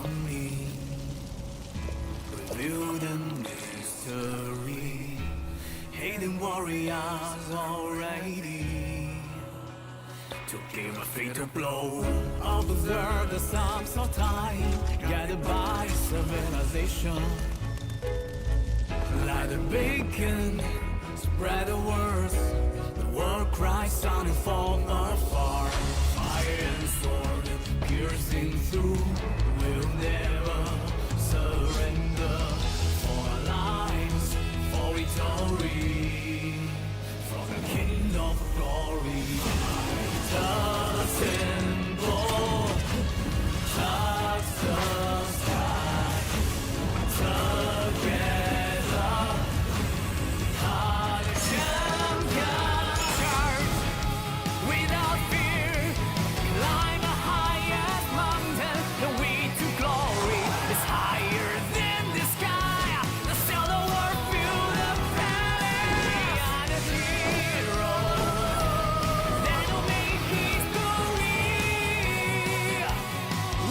coming. Review the mystery. Hidden warriors already to give a fatal blow. Observe the sums of time, guided by civilization. Light a beacon, spread the words. The world cries sounding from afar. Fire and sword piercing through. We'll never surrender. For our lives, for victory. From the kingdom of glory. The symbol, touch the sky. Together, heart champion. Charge without fear. Climb the highest mountain. The way to glory is higher than the sky. The sail the world feel the valley. We are the heroes that will make history.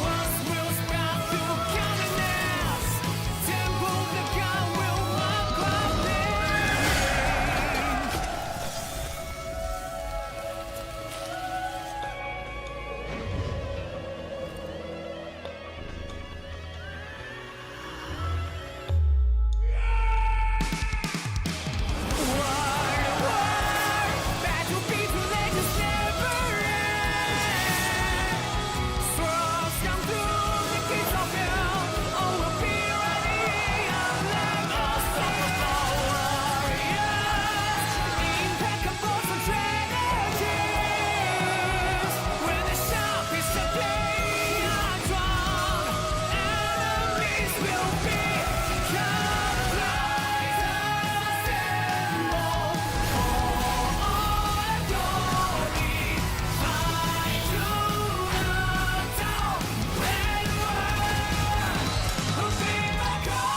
Words will spread through kindness. Temple the God will walk our battle people they just never end. Swords come through the gates of hell. All will be ready. Unlike us, warriors, impeccable strategies. When the sharpest of blade are drawn, enemies will be confronted. Symbol for all glory. Fight to the top, and world will be my call.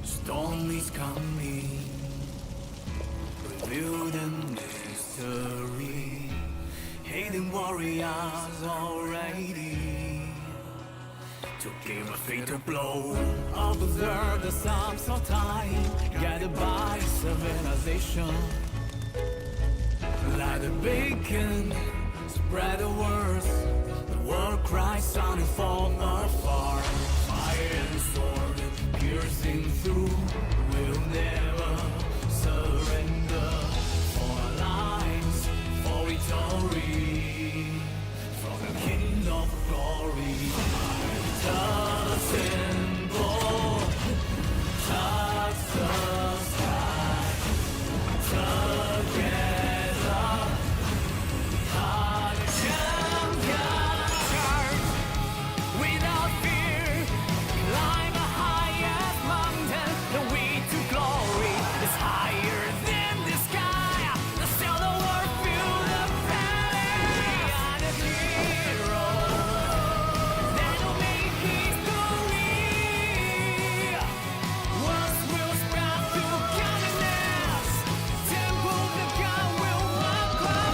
Storm is coming. Review the mystery. Hidden warriors already to give a fatal blow. Observe the sums of time, guided by civilization. Light a beacon, spread the words. The world cries sounding from afar. Fire and sword piercing through. We'll never surrender. For our lives, for victory. From the kingdom of glory. The symbol, touch the sky. Together, heart champion. Charge without fear. Climb the highest mountain. The way to glory is higher than the sky. The sail the world feel the valley. We are the heroes that will make history. Words will spread through kindness. Temple the God will walk our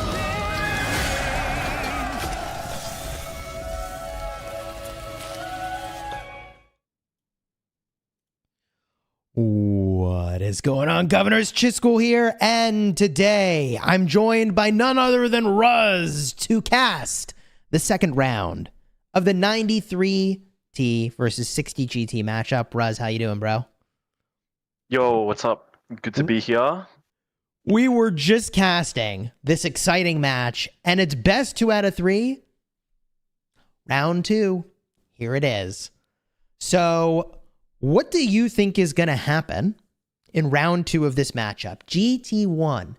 What is going on, Governors? Chisco here, and today I'm joined by none other than Ruz to cast the second round of the 93T versus 60GT matchup. Ruz, how you doing, bro? Yo, what's up? Good to be here. We were just casting this exciting match, and it's best 2 out of 3. Round 2. Here it is. So, what do you think is going to happen in round 2 of this matchup. GT won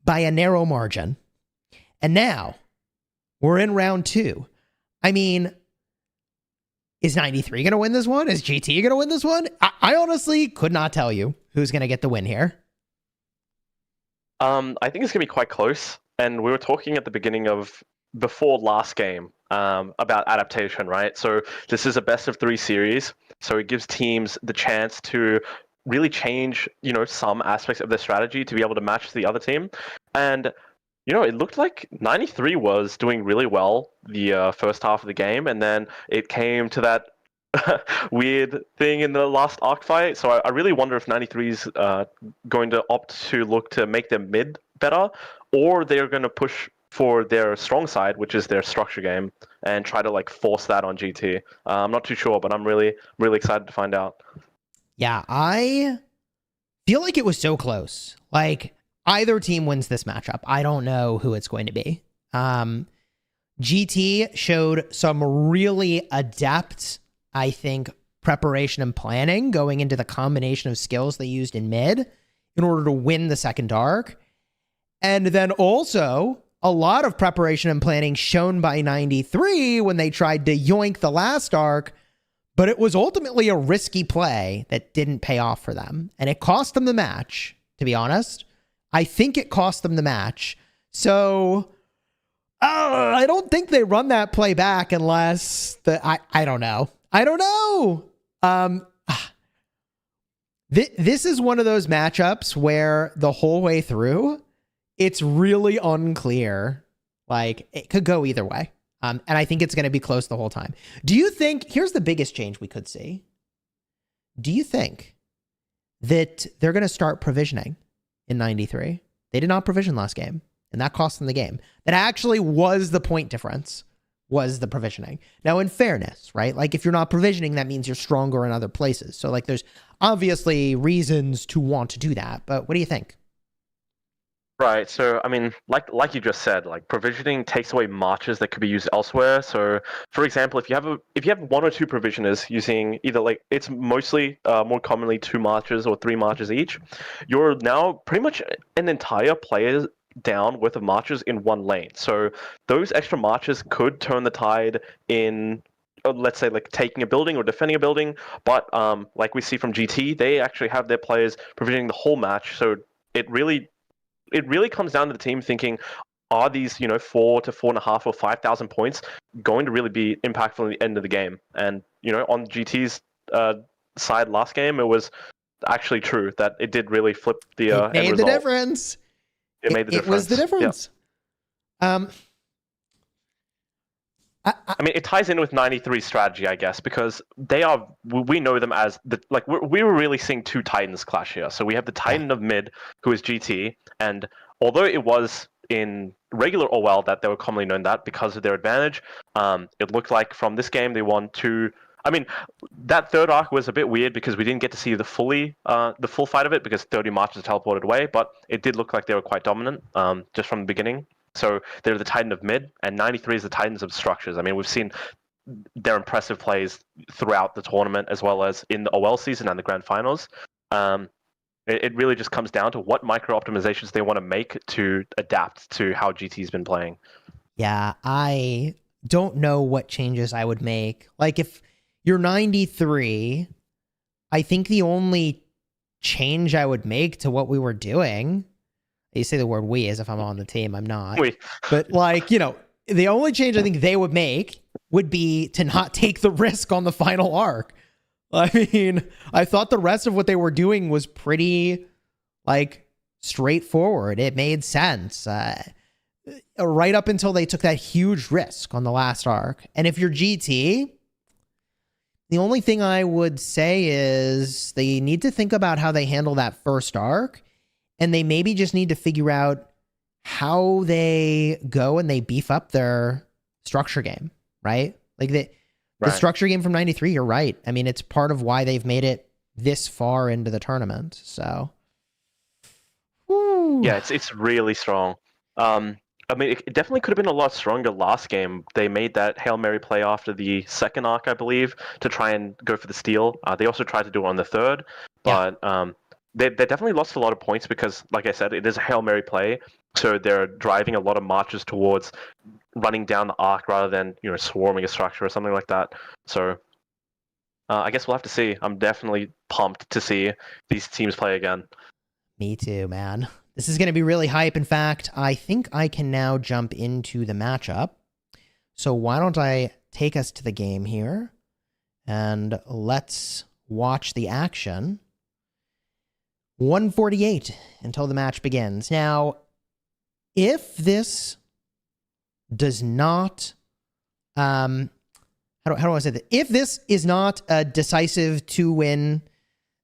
by a narrow margin. And now we're in round 2. I mean, is 93 going to win this one? Is GT going to win this one? I honestly could not tell you who's going to get the win here. I think it's going to be quite close. And we were talking at the beginning of before last game about adaptation, right? So this is a best of 3 series. So it gives teams the chance to really change, some aspects of their strategy to be able to match the other team. And it looked like 93 was doing really well the first half of the game, and then it came to that weird thing in the last arc fight. So I really wonder if 93 is going to opt to look to make their mid better, or they're going to push for their strong side, which is their structure game, and try to force that on GT. I'm not too sure, but I'm really, really excited to find out. Yeah, I feel like it was so close. Either team wins this matchup. I don't know who it's going to be. GT showed some really adept, I think, preparation and planning going into the combination of skills they used in mid in order to win the second arc. And then also a lot of preparation and planning shown by 93 when they tried to yoink the last arc, but it was ultimately a risky play that didn't pay off for them. And it cost them the match, to be honest. I think it cost them the match. So I don't think they run that play back unless I don't know. I don't know. This is one of those matchups where the whole way through, it's really unclear. It could go either way. And I think it's going to be close the whole time. Do you think, here's the biggest change we could see. Do you think that they're going to start provisioning in 93? They did not provision last game, and that cost them the game. That actually was the point difference, was the provisioning. Now, in fairness, right? If you're not provisioning, that means you're stronger in other places. So, there's obviously reasons to want to do that, but what do you think? Right. So, I mean, like you just said, provisioning takes away marches that could be used elsewhere. So, for example, if you have 1 or 2 provisioners using either it's mostly more commonly 2 marches or 3 marches each, you're now pretty much an entire player down worth of marches in 1 lane. So those extra marches could turn the tide in, let's say, taking a building or defending a building. But like we see from GT, they actually have their players provisioning the whole match. So it really comes down to the team thinking, are these 4 to 4.5 or 5,000 points going to really be impactful at the end of the game? And on GT's side last game, it was actually true that it did really flip the it made end the result. difference. It made the difference. It was the difference. Yeah. I mean, it ties in with 93's strategy, I guess, because we know them as we were really seeing 2 Titans clash here. So we have the Titan of mid, who is GT, and although it was in regular OL that they were commonly known that because of their advantage, it looked like from this game they won 2. I mean, that third arc was a bit weird because we didn't get to see the full fight of it because 30 marches teleported away, but it did look like they were quite dominant just from the beginning. So they're the Titan of mid, and 93 is the Titans of structures. I mean, we've seen their impressive plays throughout the tournament as well as in the OL season and the grand finals. It really just comes down to what micro optimizations they want to make to adapt to how GT's been playing. Yeah, I don't know what changes I would make. If you're 93, I think the only change I would make to what we were doing, you say the word we as if I'm on the team, I'm not. We. But the only change I think they would make would be to not take the risk on the final arc. I mean, I thought the rest of what they were doing was pretty straightforward. It made sense. Right up until they took that huge risk on the last arc. And if you're GT, the only thing I would say is they need to think about how they handle that first arc, and they maybe just need to figure out how they go and they beef up their structure game, right? The structure game from 93, you're right. I mean, it's part of why they've made it this far into the tournament. So, whew. Yeah, it's really strong. I mean, it definitely could have been a lot stronger last game. They made that Hail Mary play after the second arc, I believe, to try and go for the steal. They also tried to do it on the third, but they definitely lost a lot of points because, like I said, it is a Hail Mary play. So they're driving a lot of marches towards running down the arc rather than, swarming a structure or something like that. So I guess we'll have to see. I'm definitely pumped to see these teams play again. Me too, man. This is going to be really hype. In fact, I think I can now jump into the matchup. So why don't I take us to the game here and let's watch the action. 148 until the match begins. Now, if this does not, how do I say that? If this is not a decisive 2-win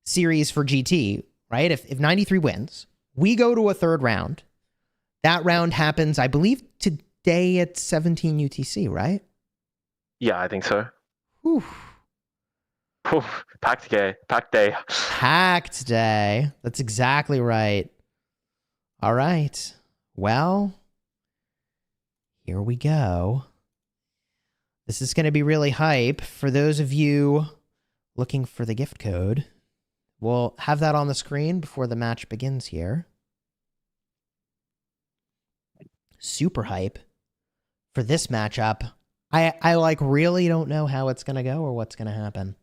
series for GT, right? If 93 wins, we go to a third round. That round happens, I believe, today at 17 UTC, right? Yeah, I think so. Whew. Packed day. Packed day. Packed day. That's exactly right. All right. Well, here we go. This is going to be really hype. For those of you looking for the gift code, we'll have that on the screen before the match begins here. Super hype for this matchup. I like really don't know how it's going to go or what's going to happen.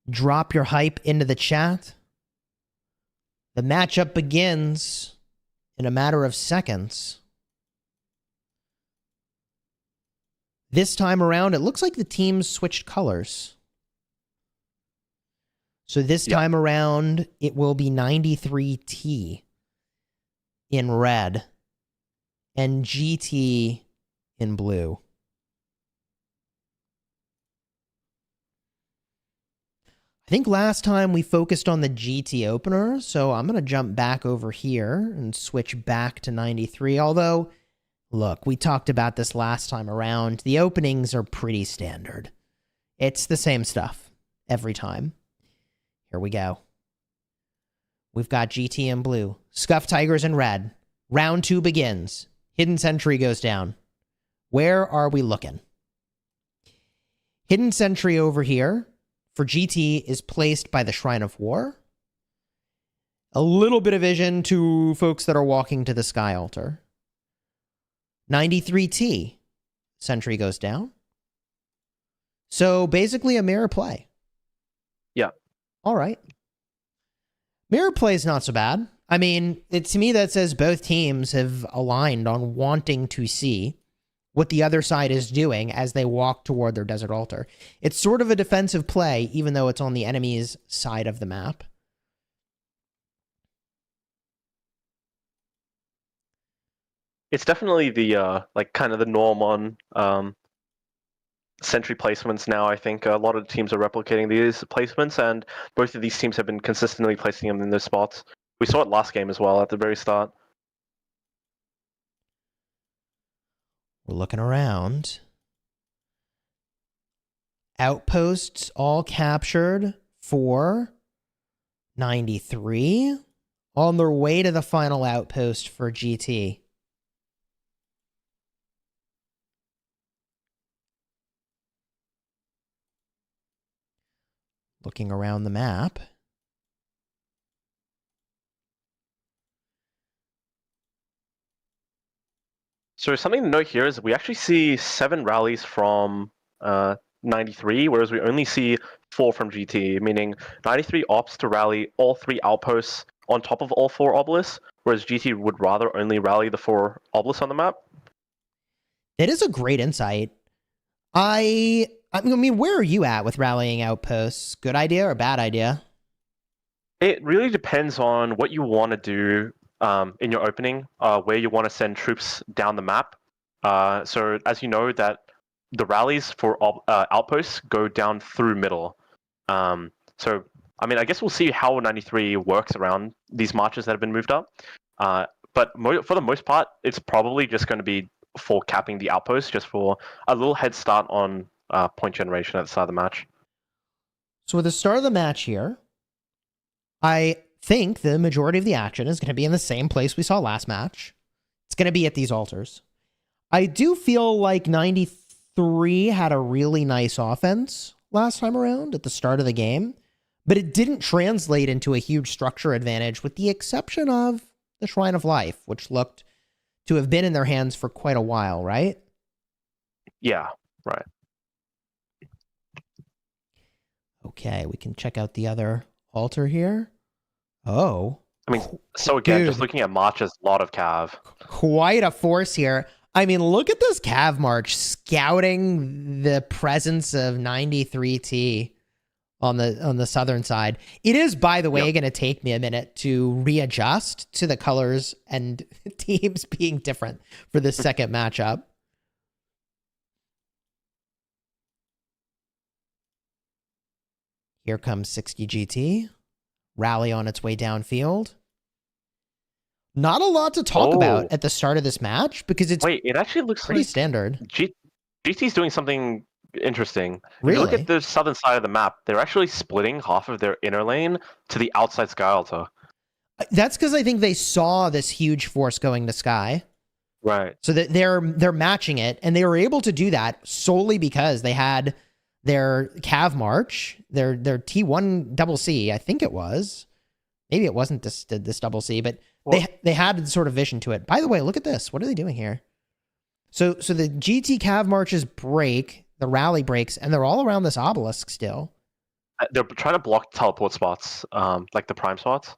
Drop your hype into the chat. The matchup begins in a matter of seconds. This time around, it looks like the teams switched colors. So this time around, it will be 93T in red and GT in blue. I think last time we focused on the GT opener, so I'm going to jump back over here and switch back to 93. Although, look, we talked about this last time around. The openings are pretty standard. It's the same stuff every time. Here we go. We've got GT in blue. Scuff Tigers in red. Round 2 begins. Hidden Sentry goes down. Where are we looking? Hidden Sentry over here for GT is placed by the Shrine of War. A little bit of vision to folks that are walking to the Sky Altar. 93T. Sentry goes down. So basically a mirror play. Yeah. All right. Mirror play is not so bad. I mean, to me that says both teams have aligned on wanting to see what the other side is doing as they walk toward their desert altar. It's sort of a defensive play, even though it's on the enemy's side of the map. It's definitely the kind of the norm on sentry placements now. I think a lot of teams are replicating these placements, and both of these teams have been consistently placing them in those spots. We saw it last game as well at the very start. We're looking around. Outposts all captured for 93. On their way to the final outpost for GT. Looking around the map. So something to note here is we actually see 7 rallies from 93, whereas we only see 4 from GT, meaning 93 opts to rally all 3 outposts on top of all 4 obelisks, whereas GT would rather only rally the 4 obelisks on the map. That is a great insight. I mean, where are you at with rallying outposts? Good idea or bad idea? It really depends on what you want to do in your opening, where you want to send troops down the map. So as you know, that the rallies for outposts go down through middle. So I mean, I guess we'll see how 93 works around these marches that have been moved up. But for the most part, it's probably just going to be for capping the outposts, just for a little head start on point generation at the start of the match. So at the start of the match here, I think the majority of the action is going to be in the same place we saw last match. It's going to be at these altars. I do feel like 93 3 had a really nice offense last time around at the start of the game, but it didn't translate into a huge structure advantage with the exception of the Shrine of Life, which looked to have been in their hands for quite a while, right? Yeah, right. Okay, we can check out the other altar here. Oh. I mean, so again, just Dude. looking at marches, a lot of cav. Quite a force here. I mean, look at this cav march scouting the presence of 93T on the southern side. It is, by the way, going to take me a minute to readjust to the colors and teams being different for this second matchup. Here comes 60 GT. Rally on its way downfield. Not a lot to talk about at the start of this match because it's it actually looks pretty like standard. GT's doing something interesting. Really? If you look at the southern side of the map, they're actually splitting half of their inner lane to the outside Sky Altar. That's because I think they saw this huge force going to Sky. Right. So that they're matching it, and they were able to do that solely because they had their Cav March, their T1 double C, I think it was. Maybe it wasn't this double C, but they had sort of vision to it. By the way, look at this. What are they doing here? So the GT Cav Marches break, the rally breaks, and they're all around this obelisk still. They're trying to block teleport spots, like the prime spots.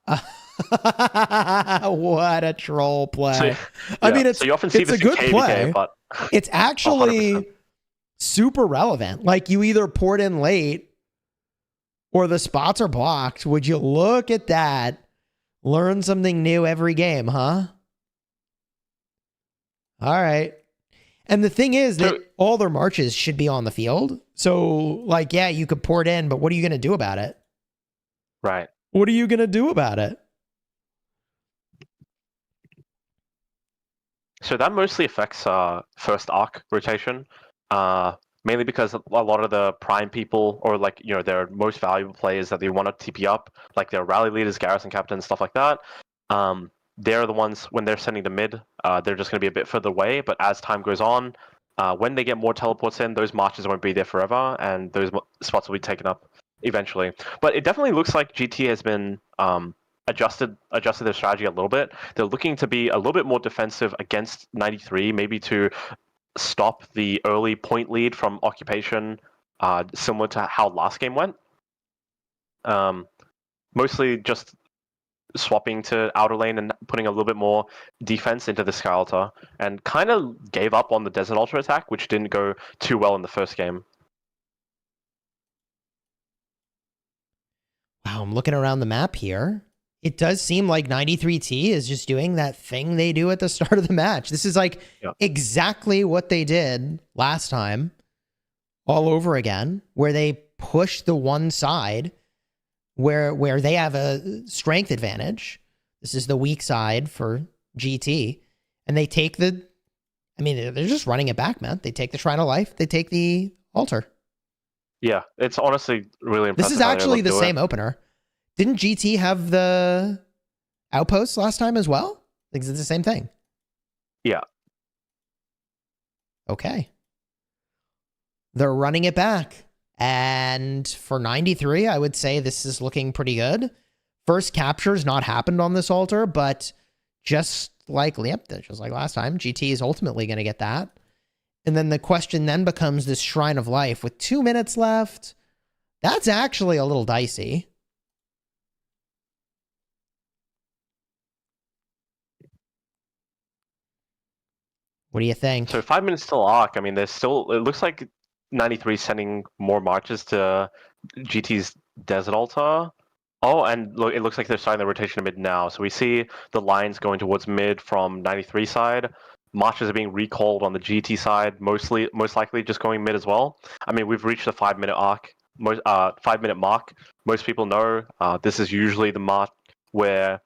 What a troll play! So, I mean, so you often see it's this a good in KVK, play. but It's actually 100%. super relevant. Like you either port in late or the spots are blocked. Would you look at that? Learn something new every game, huh? All right. And the thing is that all their marches should be on the field. So, like, yeah, you could port in, but what are you going to do about it? Right. What are you going to do about it? So that mostly affects first arc rotation, mainly because a lot of the prime people, or like, you know, their most valuable players that they want to TP up, like their rally leaders, garrison captains, stuff like that, they're the ones, when they're sending the mid, they're just going to be a bit further away, but as time goes on, when they get more teleports in, those marches won't be there forever, and those spots will be taken up eventually. But it definitely looks like GT has been adjusted their strategy a little bit. They're looking to be a little bit more defensive against 93, maybe to stop the early point lead from occupation, similar to how last game went. Mostly just swapping to outer lane and putting a little bit more defense into the Sky Altar, and kind of gave up on the Desert Altar attack, which didn't go too well in the first game. Wow, I'm looking around the map here. It does seem like 93T is just doing that thing they do at the start of the match. This is like exactly what they did last time, all over again, where they push the one side where they have a strength advantage. This is the weak side for GT. And they take they're just running it back, man. They take the Shrine of Life. They take the altar. Yeah, it's honestly really impressive. This is actually the same opener. Didn't GT have the outposts last time as well? I think it's the same thing. Yeah. Okay. They're running it back. And for 93, I would say this is looking pretty good. First capture's not happened on this altar, but just like last time, GT is ultimately going to get that. And then the question then becomes this Shrine of Life with 2 minutes left. That's actually a little dicey. What do you think? So 5 minutes till arc. I mean, there's still, it looks like 93 sending more marches to GT's Desert Altar. Oh, and look, it looks like they're starting the rotation to mid now. So we see the lines going towards mid from 93 side. Marches are being recalled on the GT side, most likely just going mid as well. I mean, we've reached the 5 minute arc, 5 minute mark. Most people know this is usually the mark where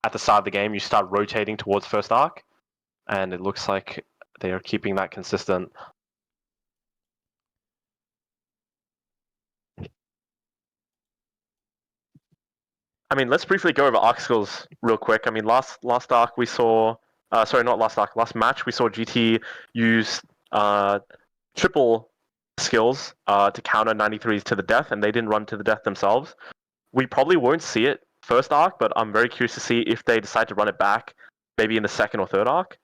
at the start of the game you start rotating towards first arc, and it looks like they are keeping that consistent. I mean, let's briefly go over arc skills real quick. I mean, last arc we saw, sorry, not last arc, last match we saw GT use triple skills to counter 93s to the death, and they didn't run to the death themselves. We probably won't see it first arc, but I'm very curious to see if they decide to run it back, maybe in the second or third arc.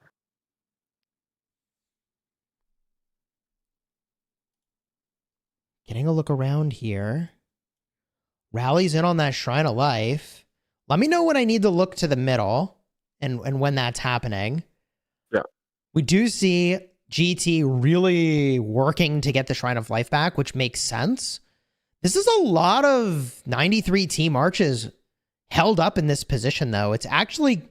Getting a look around here. Rally's in on that Shrine of Life. Let me know when I need to look to the middle and when that's happening. Yeah. We do see GT really working to get the Shrine of Life back, which makes sense. This is a lot of 93 team arches held up in this position, though. It's actually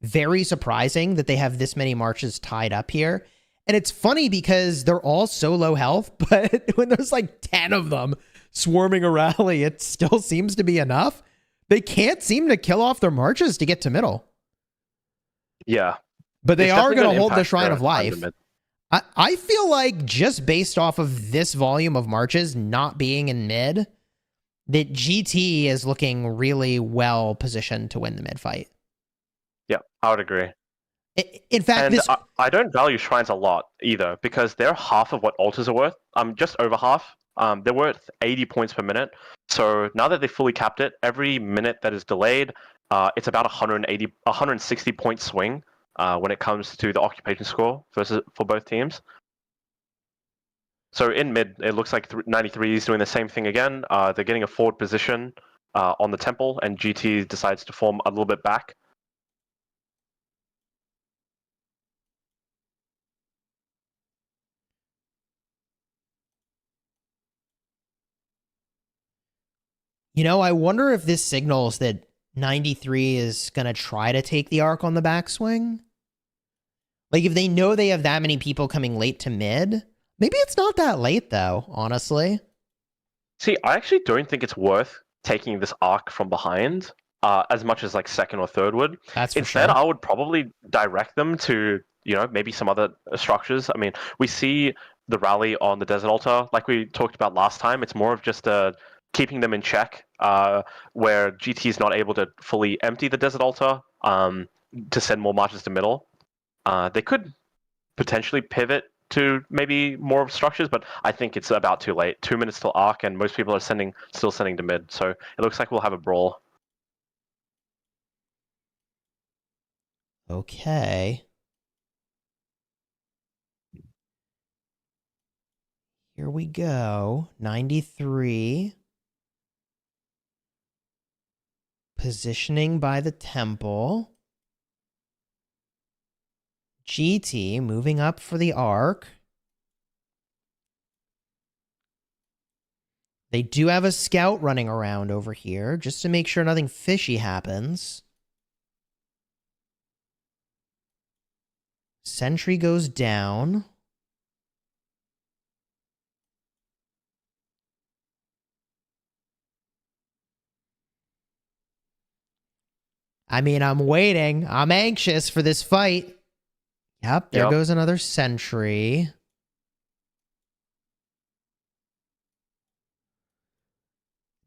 very surprising that they have this many marches tied up here. And it's funny because they're all so low health, but when there's like 10 of them swarming a rally, it still seems to be enough. They can't seem to kill off their marches to get to middle. Yeah. But they It's are going definitely to hold the impact Shrine their of Life. time limit. I feel like just based off of this volume of marches not being in mid, that GT is looking really well positioned to win the mid fight. Yeah, I would agree. In fact, And this I don't value shrines a lot either, because they're half of what altars are worth. Just over half. They're worth 80 points per minute. So now that they fully capped it, every minute that is delayed, it's about 160 point swing when it comes to the occupation score for both teams. So in mid, it looks like 93 is doing the same thing again. They're getting a forward position on the temple, and GT decides to form a little bit back. You know, I wonder if this signals that 93 is going to try to take the arc on the backswing. Like, if they know they have that many people coming late to mid, maybe it's not that late, though, honestly. See, I actually don't think it's worth taking this arc from behind as much as like second or third would. That's for Instead, sure. I would probably direct them to, maybe some other structures. I mean, we see the rally on the Desert Altar, like we talked about last time. It's more of just keeping them in check, where GT is not able to fully empty the Desert Altar to send more marches to middle. They could potentially pivot to maybe more structures, but I think it's about too late. 2 minutes till arc, and most people are still sending to mid. So it looks like we'll have a brawl. Okay. Here we go. 93. Positioning by the temple. GT moving up for the arc. They do have a scout running around over here just to make sure nothing fishy happens. Sentry goes down. I mean, I'm waiting. I'm anxious for this fight. Yep, there goes another sentry.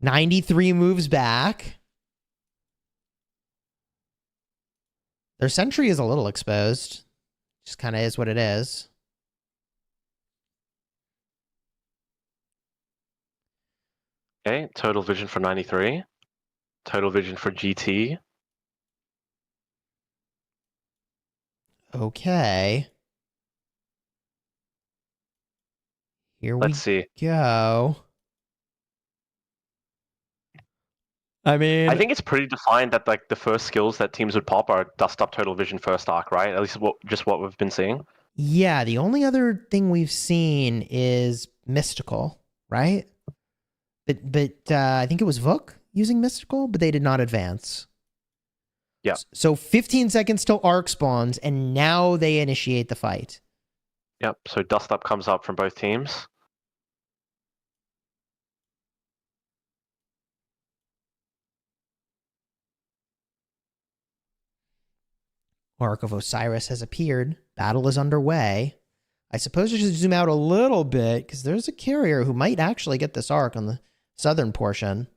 "93 moves back. Their sentry is a little exposed. Just kind of is what it is. Okay, total vision for 93. Total vision for GT. Okay. Here Let's see. go. I mean, I think it's pretty defined that like the first skills that teams would pop are dust up total vision first arc, right? At least what we've been seeing. yeah, the only other thing we've seen is mystical, right? But I think it was Vuk using mystical, but they did not advance. Yeah. So 15 seconds till arc spawns, and now they initiate the fight. Yep. So dust up comes up from both teams. Arc of Osiris has appeared. Battle is underway. I suppose I should zoom out a little bit because there's a carrier who might actually get this arc on the southern portion.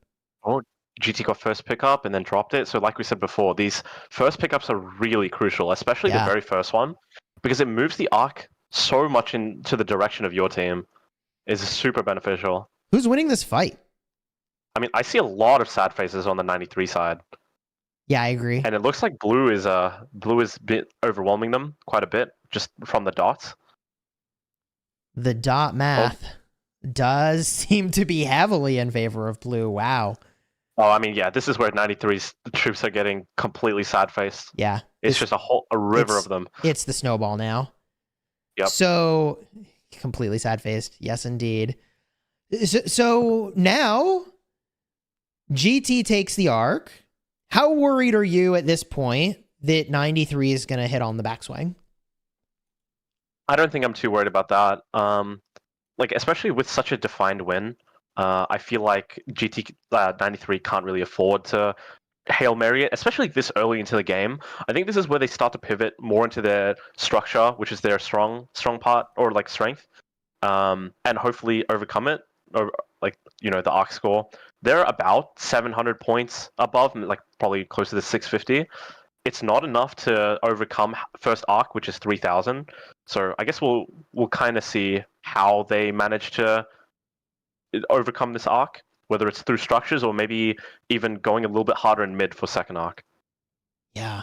Oh, GT got first pickup and then dropped it. So like we said before, these first pickups are really crucial, especially the very first one, because it moves the arc so much into the direction of your team is super beneficial. Who's winning this fight? I mean, I see a lot of sad faces on the 93 side, Yeah, I agree. and it looks like blue is bit overwhelming them quite a bit just from the dots. The dot math does seem to be heavily in favor of blue. Wow. Oh, I mean, yeah, this is where 93's troops are getting completely sad faced. Yeah. It's just a river of them. It's the snowball now. Yep. So completely sad faced. Yes, indeed. So now GT takes the arc. How worried are you at this point that 93 is going to hit on the backswing? I don't think I'm too worried about that. Like, especially with such a defined win, I feel like GT 93 can't really afford to Hail Mary it, especially this early into the game. I think this is where they start to pivot more into their structure, which is their strong part, or like strength, and hopefully overcome it, or like, you know, the arc score. They're about 700 points above, like probably closer to 650. It's not enough to overcome first arc, which is 3,000. So I guess we'll kind of see how they manage to overcome this arc, whether it's through structures or maybe even going a little bit harder in mid for second arc. Yeah.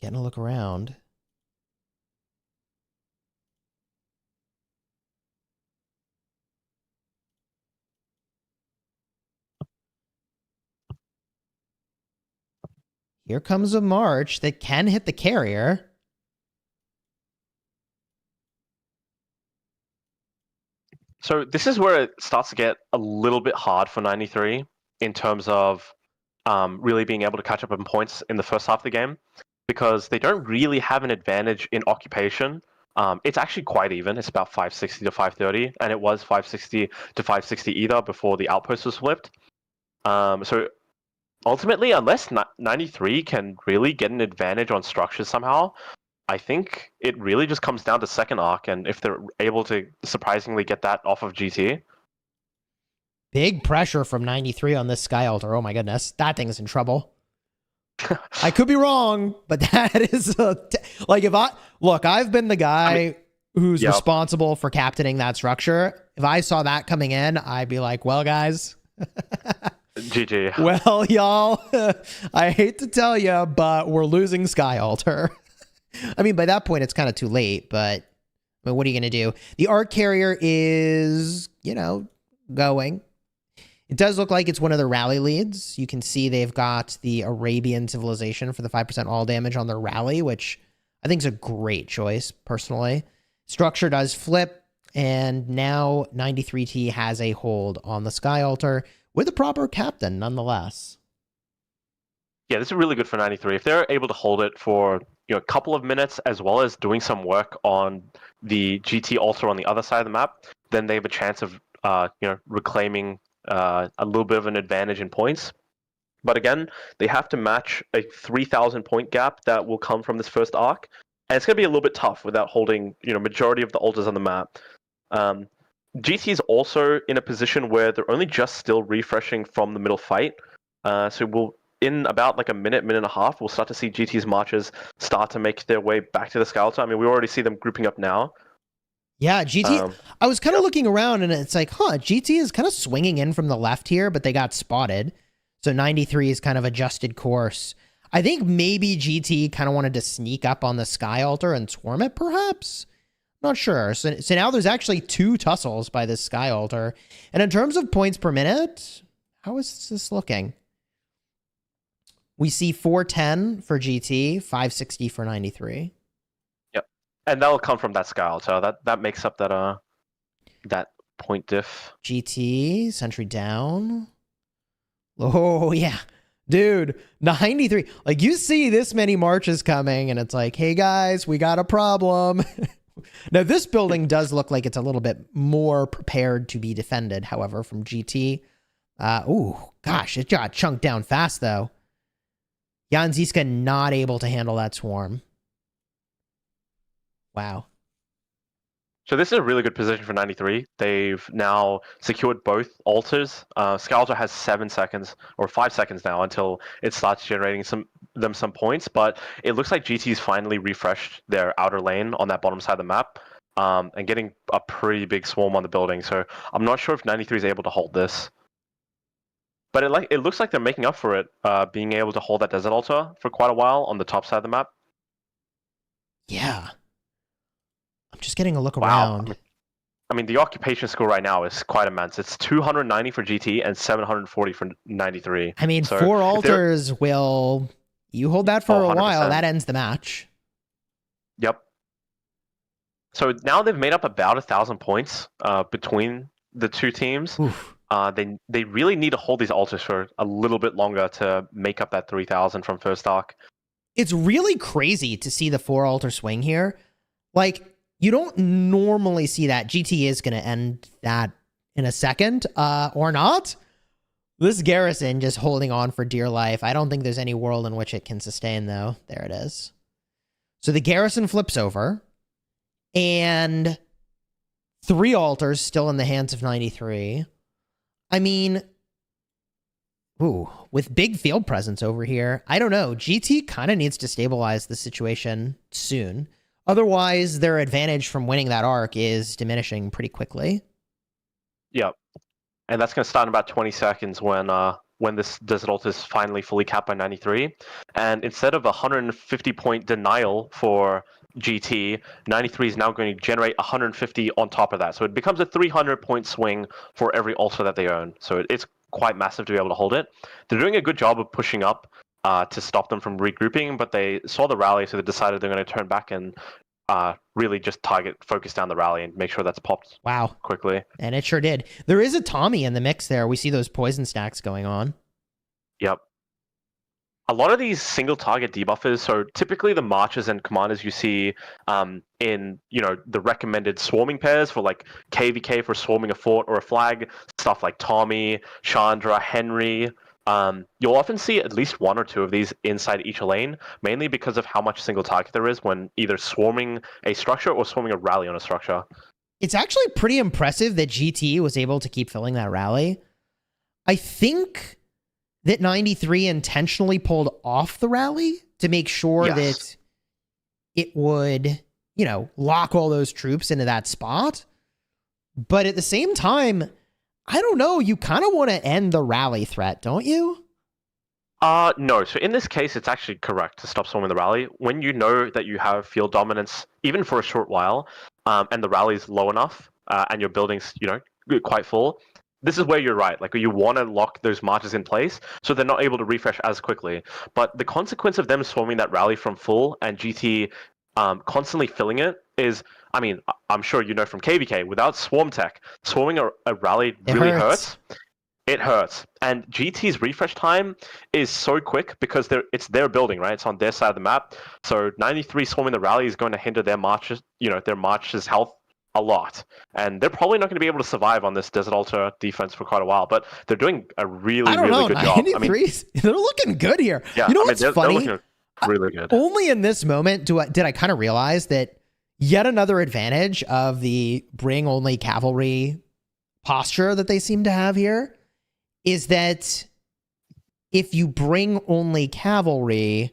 Getting a look around. Here comes a march that can hit the carrier. So this is where it starts to get a little bit hard for 93 in terms of really being able to catch up on points in the first half of the game, because they don't really have an advantage in occupation. It's actually quite even. It's about 560 to 530, and it was 560 to 560 either before the outpost was flipped. So ultimately, unless 93 can really get an advantage on structures somehow, I think it really just comes down to second arc, and if they're able to surprisingly get that off of GT. Big pressure from 93 on this Sky Altar. Oh my goodness. That thing's in trouble. I could be wrong, but that is like, if I've been the guy who's responsible for captaining that structure. If I saw that coming in, I'd be like, well, guys. GG. Well, y'all, I hate to tell you, but we're losing Sky Altar. I mean, by that point, it's kind of too late, but I mean, what are you going to do? The arc carrier is, going. It does look like it's one of the rally leads. You can see they've got the Arabian civilization for the 5% all damage on their rally, which I think is a great choice, personally. Structure does flip, and now 93T has a hold on the Sky Altar with a proper captain, nonetheless. Yeah, this is really good for 93. If they're able to hold it for a couple of minutes, as well as doing some work on the GT altar on the other side of the map, then they have a chance of reclaiming a little bit of an advantage in points. But again, they have to match a 3,000 point gap that will come from this first arc, and it's going to be a little bit tough without holding majority of the altars on the map. GT is also in a position where they're only just still refreshing from the middle fight, so we'll, in about like a minute and a half, we'll start to see GT's marches start to make their way back to the Sky Altar. I mean, we already see them grouping up now. Yeah, GT. I was kind of looking around, and it's like, GT is kind of swinging in from the left here, but they got spotted. So 93 is kind of adjusted course. I think maybe GT kind of wanted to sneak up on the Sky Altar and swarm it, perhaps? Not sure. So now there's actually 2 tussles by this Sky Altar. And in terms of points per minute, how is this looking? We see 410 for GT, 560 for 93. Yep. And that'll come from that Sky Altar. That makes up that point diff. GT, sentry down. Oh, yeah. Dude, 93. Like, you see this many marches coming, and it's like, hey, guys, we got a problem. Now, this building does look like it's a little bit more prepared to be defended, however, from GT. Oh, gosh, it got chunked down fast, though. Jan Ziska not able to handle that swarm. Wow. So this is a really good position for 93. They've now secured both altars. Sky has 7 seconds or 5 seconds now until it starts generating some points. But it looks like GT's finally refreshed their outer lane on that bottom side of the map, and getting a pretty big swarm on the building. So I'm not sure if 93 is able to hold this. But it looks like they're making up for it, being able to hold that desert altar for quite a while on the top side of the map. Yeah. I'm just getting a look Wow. around. I mean, the occupation score right now is quite immense. It's 290 for GT and 740 for 93. I mean, So 4 altars will... You hold that for Oh, a while, 100%. that ends the match. Yep. So now they've made up about 1,000 points between the two teams. Oof. They really need to hold these altars for a little bit longer to make up that 3,000 from first arc. It's really crazy to see the 4 altar swing here. Like, you don't normally see that. GT is going to end that in a second, or not. This garrison just holding on for dear life. I don't think there's any world in which it can sustain, though. There it is. So the garrison flips over, and 3 altars still in the hands of 93. I mean, ooh, with big field presence over here, I don't know. GT kind of needs to stabilize the situation soon. Otherwise, their advantage from winning that arc is diminishing pretty quickly. Yep. And that's going to start in about 20 seconds when this desert altar is finally fully capped by 93. And instead of a 150-point denial for GT, 93 is now going to generate 150 on top of that. So it becomes a 300-point swing for every altar that they own. So it's quite massive to be able to hold it. They're doing a good job of pushing up to stop them from regrouping, but they saw the rally, so they decided they're going to turn back and really just focus down the rally and make sure that's popped quickly. And it sure did. There is a Tommy in the mix there. We see those poison stacks going on. Yep. A lot of these single target debuffers, so typically the marchers and commanders you see in the recommended swarming pairs for like KVK for swarming a fort or a flag, stuff like Tommy, Chandra, Henry. You'll often see at least 1 or 2 of these inside each lane, mainly because of how much single target there is when either swarming a structure or swarming a rally on a structure. It's actually pretty impressive that GT was able to keep filling that rally. I think that 93 intentionally pulled off the rally to make sure that it would, lock all those troops into that spot. But at the same time, I don't know, you kind of want to end the rally threat, don't you? No. So in this case, it's actually correct to stop swarming the rally. When you know that you have field dominance, even for a short while, and the rally's low enough, and your building's, quite full, this is where you're right. Like, you want to lock those marches in place so they're not able to refresh as quickly. But the consequence of them swarming that rally from full and GT constantly filling it is, I mean, I'm sure you know from KVK, without swarm tech, swarming a rally really hurts. It hurts. And GT's refresh time is so quick because it's their building, right? It's on their side of the map. So 93 swarming the rally is going to hinder their marches, their marches' health a lot. And they're probably not going to be able to survive on this Desert Altar defense for quite a while, but they're doing a really good job. I mean, they're looking good here. Yeah, what's funny? They're looking really good. Only in this moment did I kind of realize that yet another advantage of the bring only cavalry posture that they seem to have here is that if you bring only cavalry,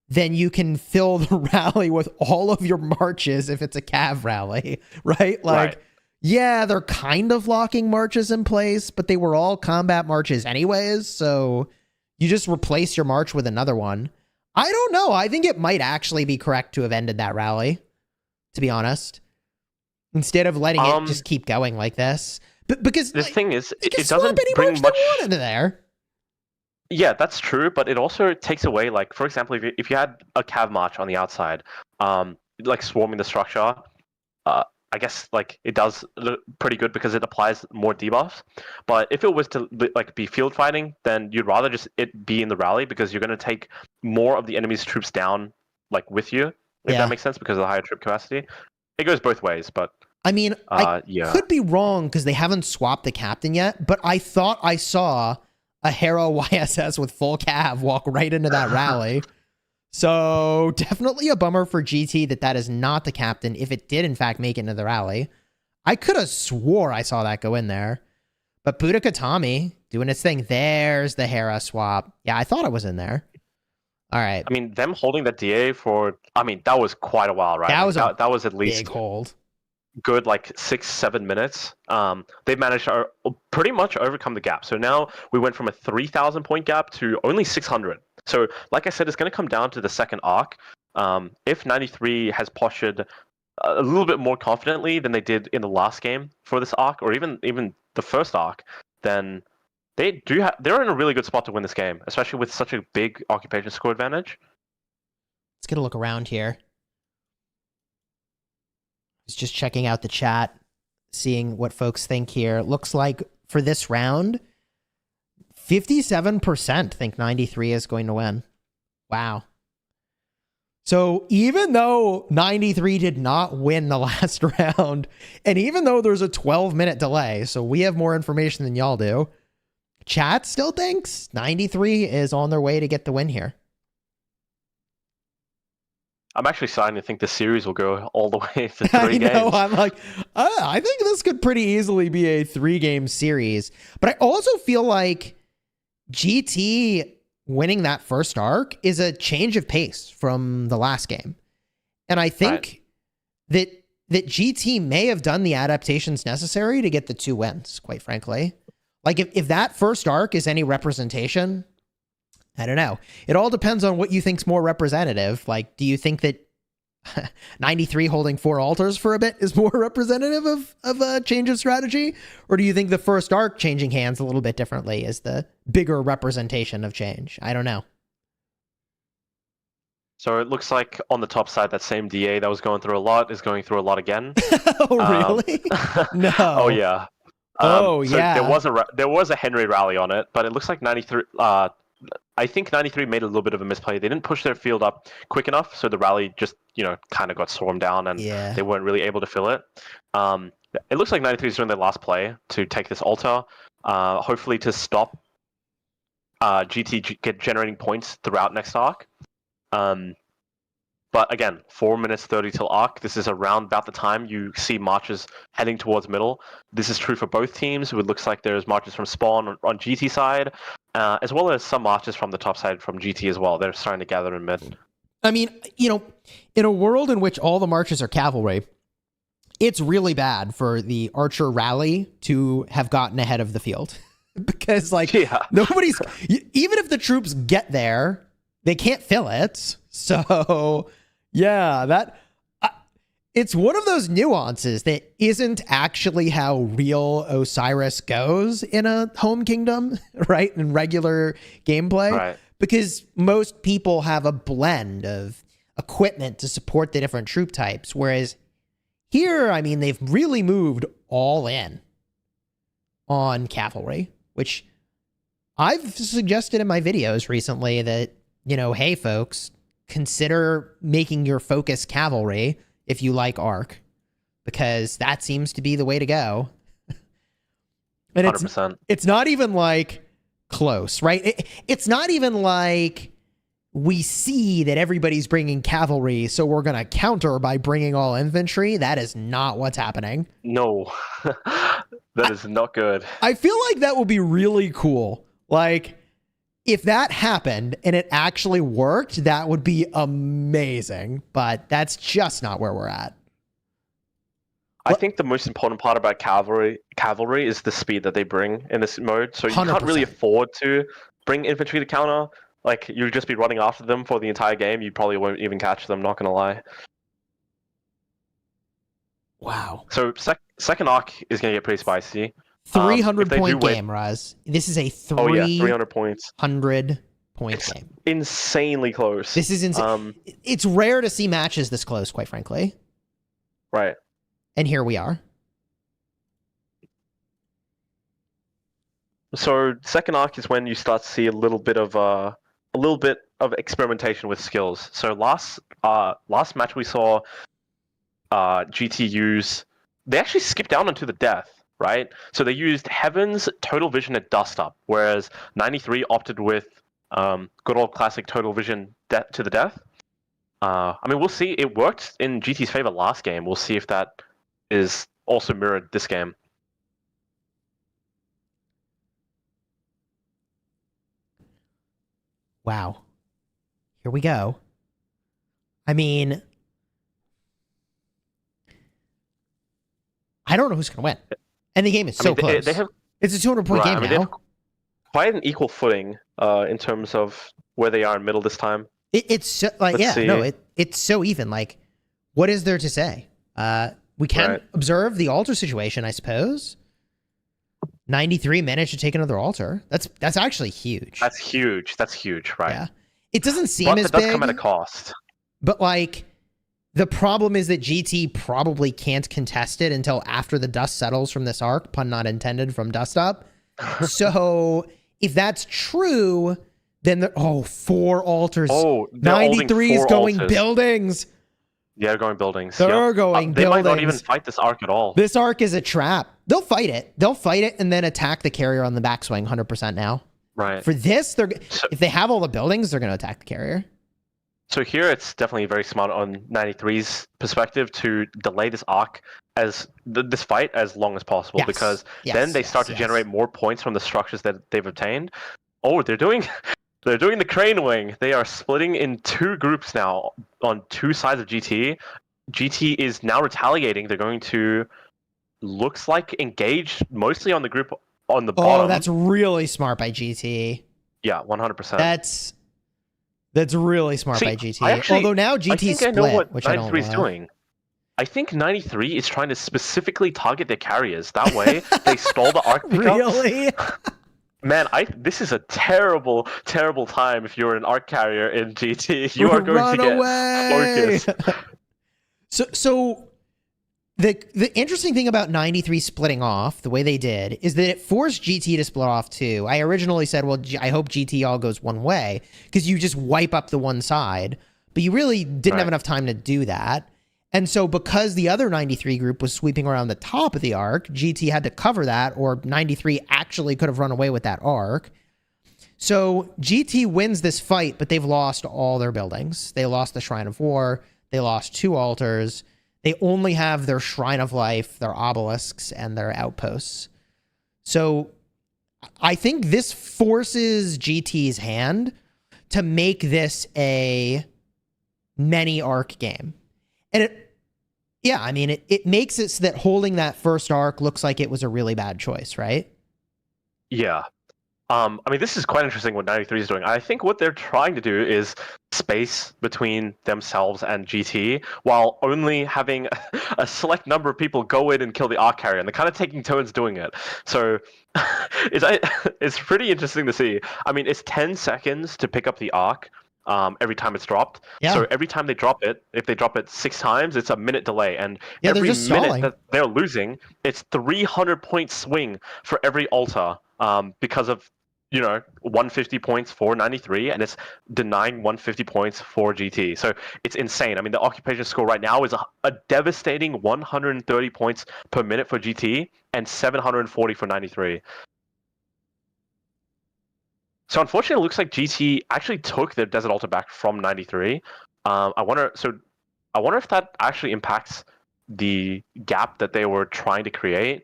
then you can fill the rally with all of your marches if it's a cav rally, right? Like, yeah, they're kind of locking marches in place, but they were all combat marches anyways, so you just replace your march with another one. I don't know. I think it might actually be correct to have ended that rally, to be honest, instead of letting it just keep going like this. But because this thing is, it swap doesn't any bring march much they want into there. Yeah, that's true, but it also takes away, like, for example, if you had a cav march on the outside, like swarming the structure, I guess like it does look pretty good because it applies more debuffs. But if it was to like be field fighting, then you'd rather just it be in the rally because you're going to take more of the enemy's troops down, like with you, if that makes sense, because of the higher troop capacity. It goes both ways, but I mean, I could be wrong because they haven't swapped the captain yet, but I thought I saw a Harrow YSS with full cav walk right into that rally. So definitely a bummer for GT that is not the captain if it did in fact make it into the rally. I could have swore I saw that go in there. But Budakatami doing its thing. There's the Hera swap. Yeah, I thought it was in there. All right. I mean, them holding that DA for, I mean, that was quite a while, right? That was at least big hold. Good, like 6-7 minutes. They've managed to pretty much overcome the gap. So now we went from a 3,000 point gap to only 600. So, like I said, it's going to come down to the second arc. If 93 has postured a little bit more confidently than they did in the last game for this arc, or even the first arc, then they're in a really good spot to win this game, especially with such a big occupation score advantage. Let's get a look around here. Just checking out the chat, seeing what folks think here. Looks like for this round, 57% think 93 is going to win. Wow. So even though 93 did not win the last round, and even though there's a 12-minute delay, so we have more information than y'all do, chat still thinks 93 is on their way to get the win here. I'm actually starting to think the series will go all the way to 3 I know, games. I'm like, I think this could pretty easily be a 3-game series. But I also feel like GT winning that first arc is a change of pace from the last game. And I think that GT may have done the adaptations necessary to get the 2 wins, quite frankly. Like, if that first arc is any representation, I don't know. It all depends on what you think's more representative. Like, do you think that 93 holding 4 altars for a bit is more representative of a change of strategy? Or do you think the first arc changing hands a little bit differently is the bigger representation of change? I don't know. So it looks like on the top side, that same DA that was going through a lot is going through a lot again. Oh, really? No. Oh, yeah. Oh, so yeah. There was a Henry rally on it, but it looks like 93... I think 93 made a little bit of a misplay. They didn't push their field up quick enough, so the rally just, kind of got stormed down, and they weren't really able to fill it. It looks like 93 is doing their last play to take this altar, hopefully to stop GT get generating points throughout next arc. But again, 4 minutes 30 till arc. This is around about the time you see marches heading towards middle. This is true for both teams. It looks like there's marches from spawn on GT side, as well as some marches from the top side from GT as well. They're starting to gather in mid. I mean, in a world in which all the marches are cavalry, it's really bad for the archer rally to have gotten ahead of the field. Because, nobody's... even if the troops get there, they can't fill it. So, yeah, it's one of those nuances that isn't actually how real Osiris goes in a home kingdom, right? In regular gameplay. Right. Because most people have a blend of equipment to support the different troop types. Whereas here, I mean, they've really moved all in on cavalry, which I've suggested in my videos recently that, hey, folks, consider making your focus cavalry if you like arc, because that seems to be the way to go. And 100%. It's not even like close, right? It's not even like we see that everybody's bringing cavalry, so we're going to counter by bringing all infantry. That is not what's happening. No, that is not good. I feel like that would be really cool. Like, if that happened and it actually worked, that would be amazing. But that's just not where we're at. I think the most important part about cavalry is the speed that they bring in this mode. So you 100%. can't really afford to bring infantry to counter. Like, you'll just be running after them for the entire game. You probably won't even catch them, not gonna lie. Wow. So second arc is gonna get pretty spicy. 300-point game, Raz. This is a 300 points. 100-point It's game. insanely close. This is insane. It's rare to see matches this close, quite frankly. Right. And here we are. So second arc is when you start to see a little bit of experimentation with skills. So last match we saw GT use, they actually skipped down into the death, right? So they used Heaven's Total Vision at Dust Up, whereas 93 opted with good old classic Total Vision to the death. I mean, we'll see. It worked in GT's favor last game. We'll see if that is also mirrored this game. Wow. Here we go. I mean, I don't know who's going to win. And the game is so close. They have, it's a 200-point game they now. have quite an equal footing in terms of where they are in middle this time. It's so, like, it's so even. Like, what is there to say? We can observe the altar situation, I suppose. 93 managed to take another altar. That's actually huge. That's huge, right? Yeah. It doesn't seem but as it does big. Come at a cost. But, like, the problem is that GT probably can't contest it until after the dust settles from this arc, pun not intended, from dust up. So, if that's true, then 4 altars. Oh, 93 is going altars. Buildings. Yeah, they're going buildings. They're going They buildings. might not even fight this arc at all. This arc is a trap. They'll fight it. They'll fight it and then attack the carrier on the backswing 100% now. Right. For this, if they have all the buildings, they're going to attack the carrier. So here it's definitely very smart on 93's perspective to delay this arc as this fight as long as possible, because then they start to generate more points from the structures that they've obtained. Oh, they're doing the crane wing. They are splitting in 2 groups now on 2 sides of GT. GT is now retaliating. They're going to, looks like, engage mostly on the group on the bottom. Oh, that's really smart by GT. Yeah, 100%. That's really smart by GT. Although now GT split, I know what which 93 is doing. I think 93 is trying to specifically target their carriers. That way, they stall the arc pickups. Really? Man, this is a terrible, terrible time if you're an arc carrier in GT. You are going to get focused. So the interesting thing about 93 splitting off the way they did is that it forced GT to split off too. I originally said, well, I hope GT all goes one way because you just wipe up the one side, but you really didn't have enough time to do that. And so because the other 93 group was sweeping around the top of the arc, GT had to cover that, or 93 actually could have run away with that arc. So GT wins this fight, but they've lost all their buildings. They lost the Shrine of War. They lost 2 altars. They only have their Shrine of Life, their obelisks, and their outposts. So I think this forces GT's hand to make this a many arc game. And it makes it so that holding that first arc looks like it was a really bad choice, right? Yeah. I mean, this is quite interesting what 93 is doing. I think what they're trying to do is space between themselves and GT while only having a select number of people go in and kill the arc carrier, and they're kind of taking turns doing it. So it's pretty interesting to see. I mean, it's 10 seconds to pick up the arc every time it's dropped. Yeah. So every time they drop it, if they drop it 6 times, it's a minute delay. And every minute stalling that they're losing, it's 300-point swing for every altar because of 150 points for 93, and it's denying 150 points for GT. So it's insane. I mean, the occupation score right now is a devastating 130 points per minute for GT and 740 for 93. So unfortunately, it looks like GT actually took their Desert Altar back from 93. I wonder if that actually impacts the gap that they were trying to create.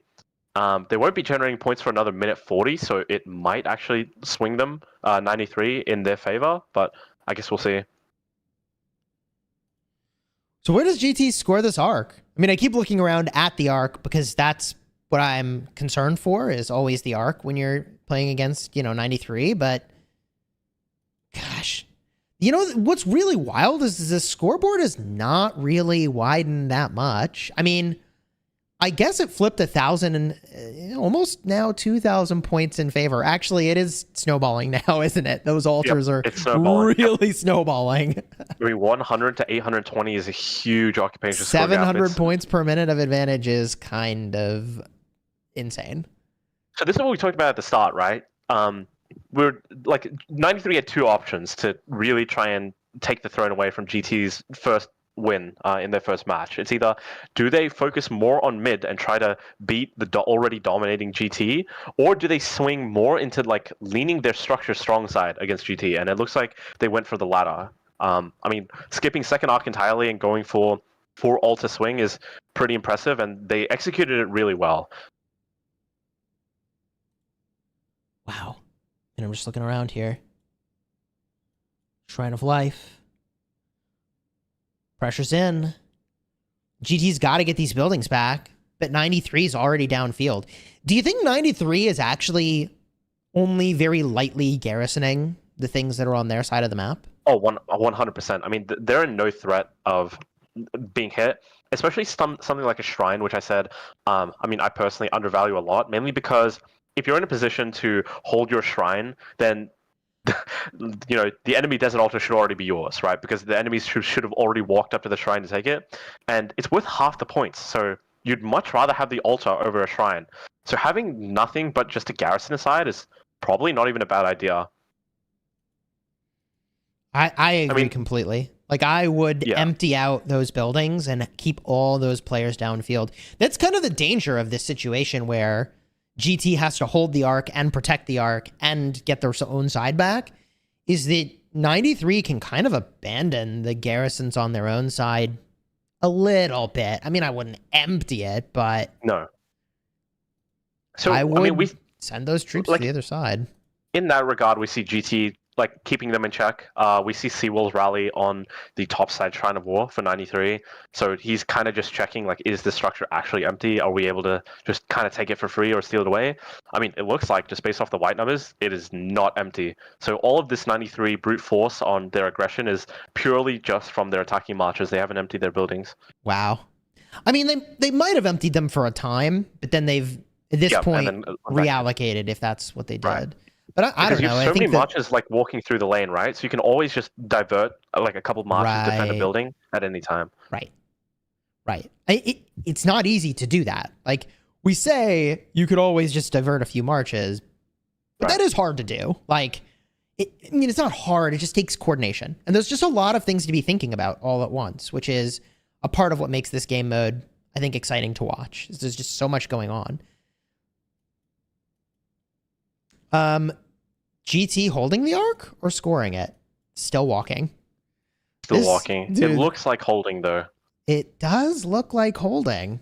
They won't be generating points for another minute 40, so it might actually swing them 93 in their favor, but I guess we'll see. So where does GT score this arc? I mean, I keep looking around at the arc because that's what I'm concerned for, is always the arc when you're playing against, 93, but gosh. What's really wild is the scoreboard is not really widened that much. I mean, I guess it flipped 1,000 and almost now 2,000 points in favor. Actually, it is snowballing now, isn't it? Those altars are really snowballing. I mean, 100 to 820 is a huge occupation. 700 points per minute of advantage is kind of insane. So this is what we talked about at the start, right? We're like 93 had 2 options to really try and take the throne away from GT's first win in their first match. It's either do they focus more on mid and try to beat the already dominating GT, or do they swing more into like leaning their structure strong side against GT? And it looks like they went for the latter. I mean, skipping second arc entirely and going for altar swing is pretty impressive, and they executed it really well. Wow. And I'm just looking around here. Shrine of Life. Pressure's in. GT's got to get these buildings back, but 93 is already downfield. Do you think 93 is actually only very lightly garrisoning the things that are on their side of the map? Oh, 100%. I mean, they're in no threat of being hit, especially something like a shrine, which I said, I mean, I personally undervalue a lot, mainly because if you're in a position to hold your shrine, then you know, the enemy desert altar should already be yours, right? Because the enemies should have already walked up to the shrine to take it, and it's worth half the points. So you'd much rather have the altar over a shrine. So having nothing but just a garrison aside is probably not even a bad idea. I agree completely. Like, I would empty out those buildings and keep all those players downfield. That's kind of the danger of this situation where GT has to hold the arc and protect the arc and get their own side back, is that 93 can kind of abandon the garrisons on their own side a little bit. I mean, I wouldn't empty it, but no. So I would we send those troops to the other side. In that regard, we see GT like keeping them in check. We see Seawolves rally on the top side Shrine of War for 93. So he's kind of just checking, like, is the structure actually empty? Are we able to just kind of take it for free or steal it away? I mean, it looks like, just based off the white numbers, it is not empty. So all of this 93 brute force on their aggression is purely just from their attacking marches. They haven't emptied their buildings. Wow. I mean, they might have emptied them for a time, but then they've, at this point, reallocated if that's what they did. Right. But I don't know. I think so many marches like walking through the lane, right? So you can always just divert like a couple marches to defend a building at any time. Right. It's not easy to do that. Like, we say you could always just divert a few marches, but that is hard to do. Like, I mean, it's not hard. It just takes coordination. And there's just a lot of things to be thinking about all at once, which is a part of what makes this game mode, I think, exciting to watch. There's just so much going on. GT holding the arc or scoring it? Still walking. Still walking. Dude, it looks like holding, though. It does look like holding.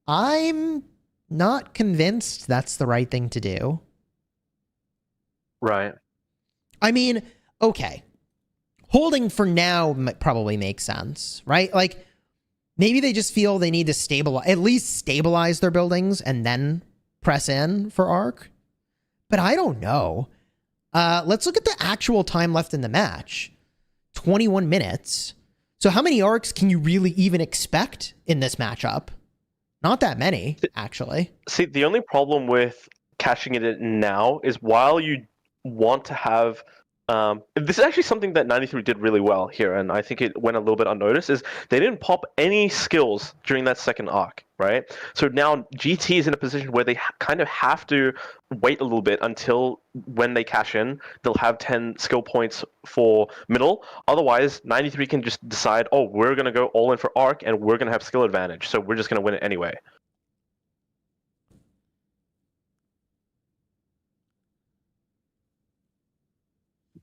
I'm not convinced that's the right thing to do. Right. I mean, okay. Holding for now probably makes sense, right? Like, maybe they just feel they need to at least stabilize their buildings and then press in for arc. But I don't know. Let's look at the actual time left in the match. 21 minutes. So how many arcs can you really even expect in this matchup? Not that many, actually. See, the only problem with cashing it in now is while you want to have... this is actually something that 93 did really well here, and I think it went a little bit unnoticed, is they didn't pop any skills during that second arc, right? So now GT is in a position where they kind of have to wait a little bit until when they cash in, they'll have 10 skill points for middle. Otherwise, 93 can just decide, oh, we're going to go all in for arc, and we're going to have skill advantage, so we're just going to win it anyway.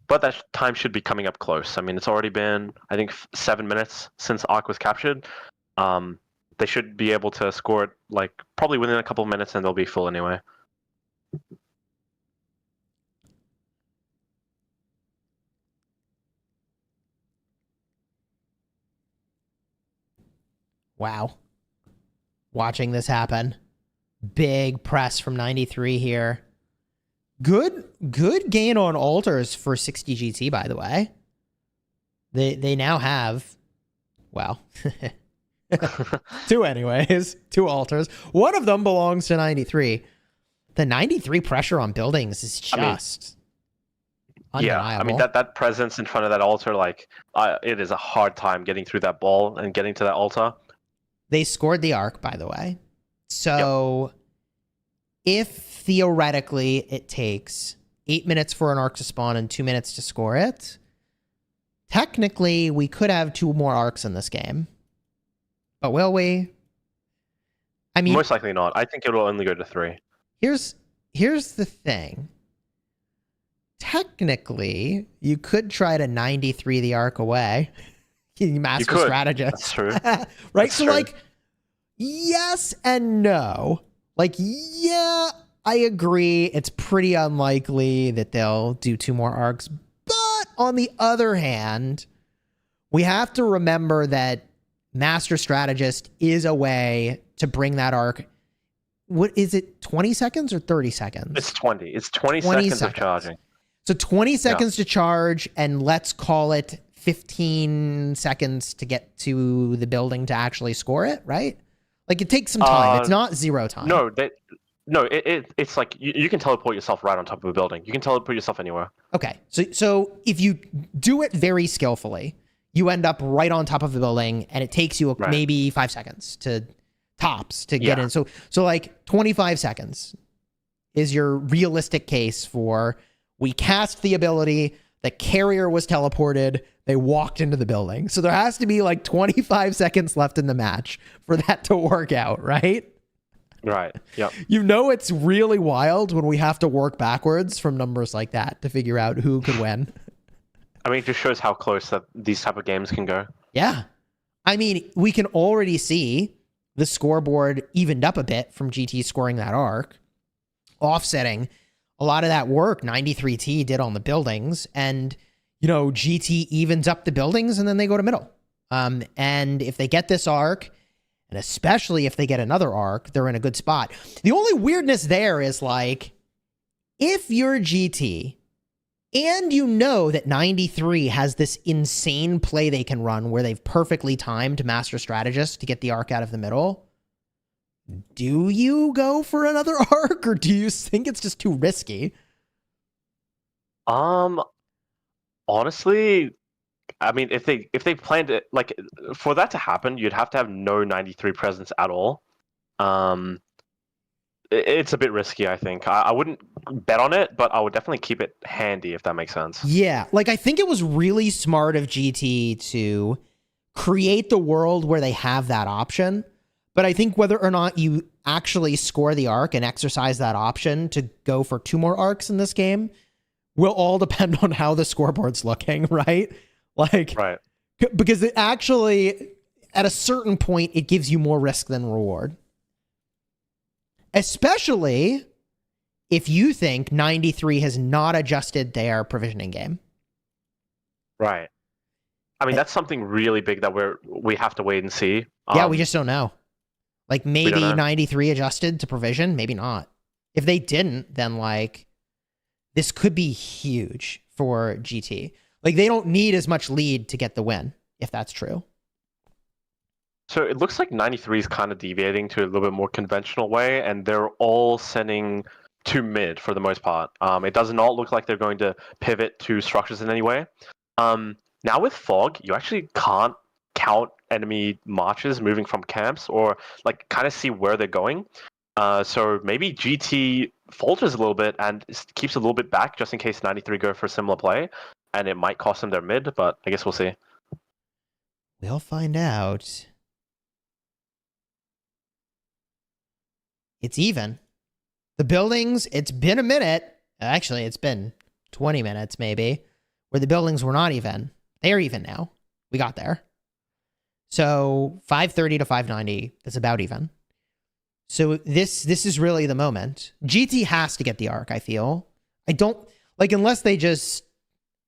But that time should be coming up close. I mean, it's already been, I think, 7 minutes since Arc was captured. They should be able to score it, like, probably within a couple of minutes, and they'll be full anyway. Wow. Watching this happen. Big press from 93 here. Good gain on altars for 60 GT, by the way. They now have, well, two anyways, 2 altars. One of them belongs to 93. The 93 pressure on buildings is just undeniable. Yeah, I mean, that presence in front of that altar, like, it is a hard time getting through that ball and getting to that altar. They scored the arc, by the way. So if theoretically it takes 8 minutes for an arc to spawn and 2 minutes to score it, technically we could have 2 more arcs in this game. But will we? I mean, most likely not. I think it will only go to 3. Here's the thing. technically, you could try to 93 the arc away. You master could. strategist. That's true. Right? That's So, true. like, yes and no. Like, yeah, I agree. It's pretty unlikely that they'll do 2 more arcs. But on the other hand, we have to remember that Master Strategist is a way to bring that arc. What is it, 20 seconds or 30 seconds? It's 20. It's 20, 20 seconds of charging. So 20 seconds to charge, and let's call it 15 seconds to get to the building to actually score it, right? Like, it takes some time. It's not 0 time. No, it's like you can teleport yourself right on top of a building. You can teleport yourself anywhere. Okay, so if you do it very skillfully, you end up right on top of the building, and it takes you maybe 5 seconds to tops to get in. So like 25 seconds is your realistic case for we cast the ability, the carrier was teleported, they walked into the building. So there has to be like 25 seconds left in the match for that to work out, right? Right. Yep. You know, it's really wild when we have to work backwards from numbers like that to figure out who could win. I mean, it just shows how close that these type of games can go. Yeah. I mean, we can already see the scoreboard evened up a bit from GT scoring that arc, offsetting a lot of that work 93T did on the buildings. And, you know, GT evens up the buildings and then they go to middle. And if they get this arc, and especially if they get another arc, they're in a good spot. The only weirdness there is, like, if you're GT and you know that 93 has this insane play they can run where they've perfectly timed Master Strategist to get the arc out of the middle, do you go for another arc, or do you think it's just too risky? Honestly, I mean, if they planned it, like, for that to happen, you'd have to have no 93 presence at all. It's a bit risky, I think. I wouldn't bet on it, but I would definitely keep it handy, if that makes sense. Yeah, like, I think it was really smart of GT to create the world where they have that option. But I think whether or not you actually score the arc and exercise that option to go for 2 more arcs in this game will all depend on how the scoreboard's looking, right? Like, right. Because it actually, at a certain point, it gives you more risk than reward. Especially if you think 93 has not adjusted their provisioning game. Right. I mean, that's something really big that we have to wait and see. Yeah, we just don't know. Like, maybe know. 93 adjusted to provision, maybe not. If they didn't, then, like, this could be huge for GT. Like, they don't need as much lead to get the win, if that's true. So it looks like 93 is kind of deviating to a little bit more conventional way, and they're all sending to mid for the most part. It does not look like they're going to pivot to structures in any way. Now with fog, you actually can't count enemy marches moving from camps or like kind of see where they're going. So maybe GT falters a little bit and keeps a little bit back just in case 93 go for a similar play, and it might cost them their mid, but I guess we'll see. We'll find out. It's even. The buildings, it's been a minute. Actually, it's been 20 minutes maybe, where the buildings were not even. They're even now. We got there. So 530 to 590, that's about even. So this is really the moment. GT has to get the arc, I feel. I don't, like, unless they just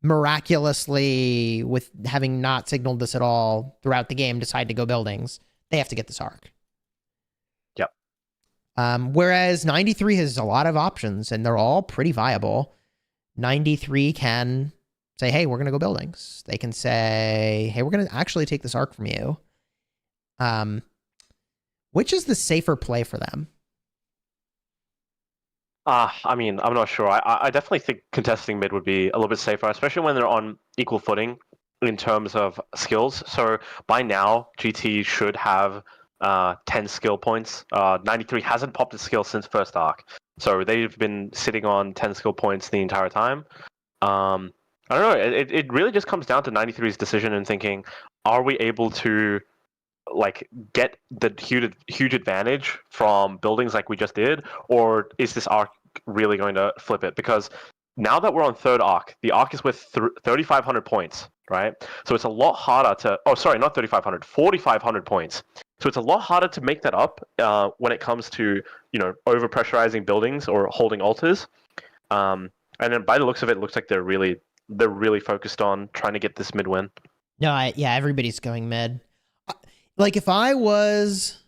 miraculously, with having not signaled this at all throughout the game, decide to go buildings, they have to get this arc. Yep. Whereas 93 has a lot of options, and they're all pretty viable. 93 can say, hey, we're going to go buildings. They can say, hey, we're going to actually take this arc from you. Which is the safer play for them? I mean, I'm not sure. I definitely think contesting mid would be a little bit safer, especially when they're on equal footing in terms of skills. So by now, GT should have 10 skill points. 93 hasn't popped a skill since first arc. So they've been sitting on 10 skill points the entire time. I don't know. It really just comes down to 93's decision and thinking, are we able to like get the huge advantage from buildings like we just did, or is this arc really going to flip it? Because now that we're on third arc, the arc is with 3,500 points, right? So it's a lot harder to. Oh, sorry, not 3,500, 4,500 points. So it's a lot harder to make that up when it comes to over pressurizing buildings or holding altars. And then by the looks of it, it looks like they're really focused on trying to get this mid win. No, yeah, everybody's going mid. Like if I was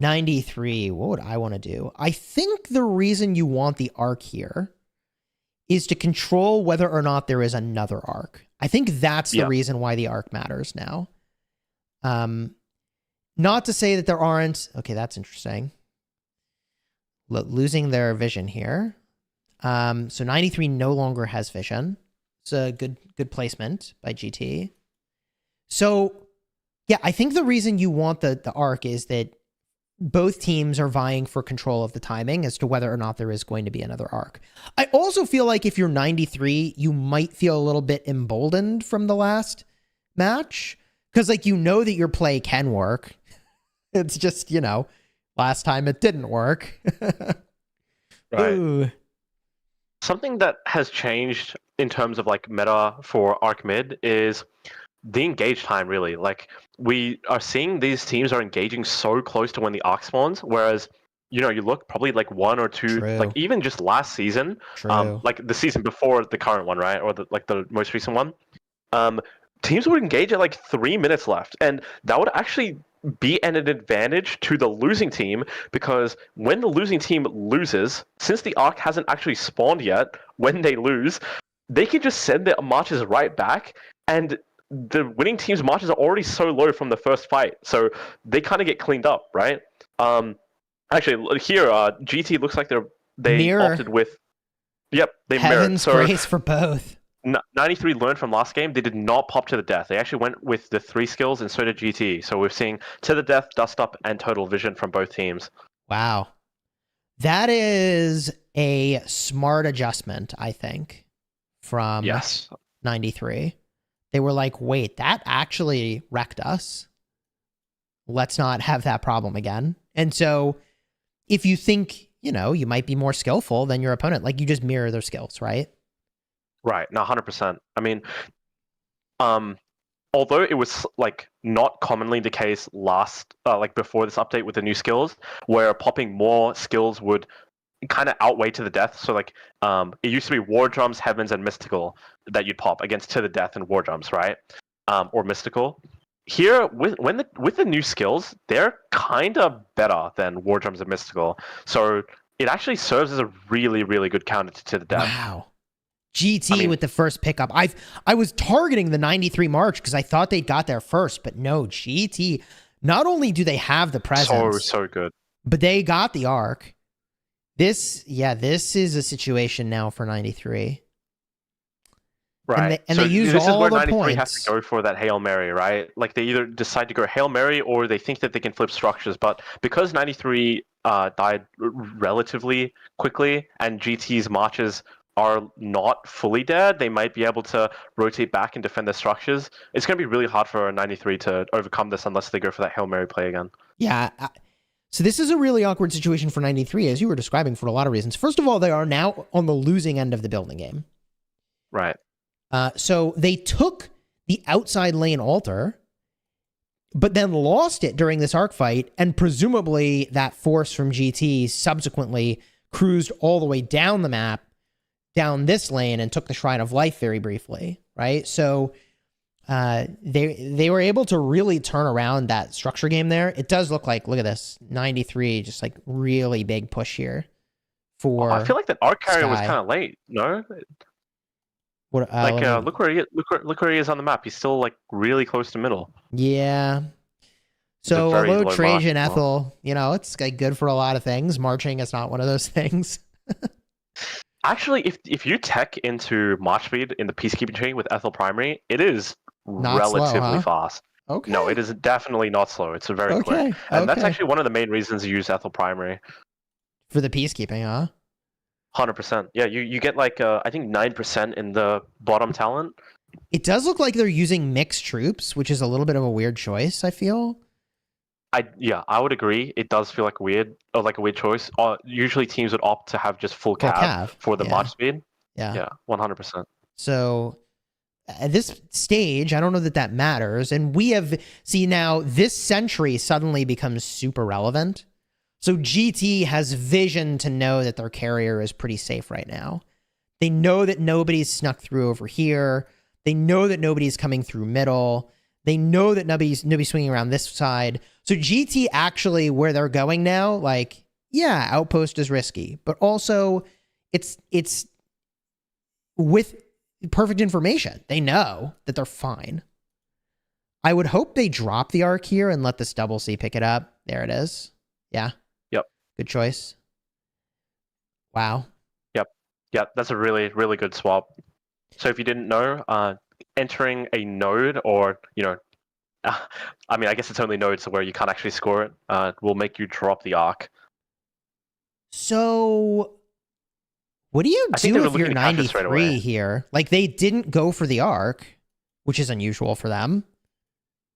93, what would I want to do? I think the reason you want the arc here is to control whether or not there is another arc. I think that's the reason why the arc matters now. Not to say that there aren't. Okay, that's interesting. Losing their vision here. So 93 no longer has vision. It's a good placement by GT. So yeah, I think the reason you want the arc is that both teams are vying for control of the timing as to whether or not there is going to be another arc. I also feel like if you're 93, you might feel a little bit emboldened from the last match because like that your play can work. It's just, last time it didn't work. Right. Ooh. Something that has changed in terms of like meta for arc mid is the engage time, really. Like we are seeing these teams are engaging so close to when the arc spawns, whereas you look probably like one or two, like even just last season, like the season before the current one, right, or the most recent one, teams would engage at like 3 minutes left, and that would actually be an advantage to the losing team because when the losing team loses, since the arc hasn't actually spawned yet, when they lose, they can just send their marches right back, and the winning team's marches are already so low from the first fight, so they kind of get cleaned up, right? Actually, here GT looks like they mirror. Opted with. Yep, they Heaven's mirrored. grace for both. 93 learned from last game. They did not pop to the death. They actually went with the 3 skills, and so did GT. So we're seeing to the death, dust up, and total vision from both teams. Wow, that is a smart adjustment, I think, from 93. They were like, wait, that actually wrecked us. Let's not have that problem again. And so if you think, you might be more skillful than your opponent, like you just mirror their skills, right? Right. No, 100%. I mean, although it was like not commonly the case like before this update with the new skills, where popping more skills would kind of outweigh to the death. So like it used to be war drums, heavens, and mystical that you'd pop against to the death and war drums, right? Or mystical. Here with the new skills, they're kind of better than war drums and mystical. So it actually serves as a really, really good counter to the death. Wow. GT with the first pickup. I was targeting the 93 March because I thought they got there first, but no, GT. Not only do they have the presence, so good, but they got the arc. This is a situation now for 93. Right. And they use this all is where the 93 points. has to go for that Hail Mary, right? Like they either decide to go Hail Mary or they think that they can flip structures. But because 93 died relatively quickly and GT's marches are not fully dead, they might be able to rotate back and defend their structures. It's going to be really hard for 93 to overcome this unless they go for that Hail Mary play again. Yeah. So this is a really awkward situation for 93, as you were describing, for a lot of reasons. First of all, they are now on the losing end of the building game. Right. So they took the outside lane altar, but then lost it during this arc fight, and presumably that force from GT subsequently cruised all the way down the map, down this lane, and took the Shrine of Life very briefly, right? So they were able to really turn around that structure game there. It does look like, look at this, 93, just like really big push here for I feel like that arc carrier was kind of late, no? What, look where he is. Look where he is on the map. He's still like really close to middle. Yeah. So although Trajan Ethel, it's like good for a lot of things. Marching is not one of those things. Actually, if you tech into March speed in the peacekeeping tree with Ethel Primary, it is not relatively slow, huh? fast. Okay. No, it is definitely not slow. It's very quick. And that's actually one of the main reasons you use Ethel Primary. For the peacekeeping, huh? 100%. Yeah, you get like I think 9% in the bottom talent. It does look like they're using mixed troops, which is a little bit of a weird choice, I feel. I would agree. It does feel like a weird choice. Usually teams would opt to have just full cav for the March speed. Yeah, 100%. So at this stage, I don't know that that matters. And we have, see now, this century suddenly becomes super relevant. So GT has vision to know that their carrier is pretty safe right now. They know that nobody's snuck through over here. They know that nobody's coming through middle. They know that nobody's swinging around this side. So GT actually, where they're going now, like, yeah, outpost is risky, but also it's with perfect information. They know that they're fine. I would hope they drop the arc here and let this double C pick it up. There it is. Yeah. Yep. Good choice. Wow. Yep, that's a really, really good swap. So if you didn't know, entering a node or, I mean, I guess it's only nodes where you can't actually score it, will make you drop the arc. So what do you do if you're 93 here? Like, they didn't go for the arc, which is unusual for them.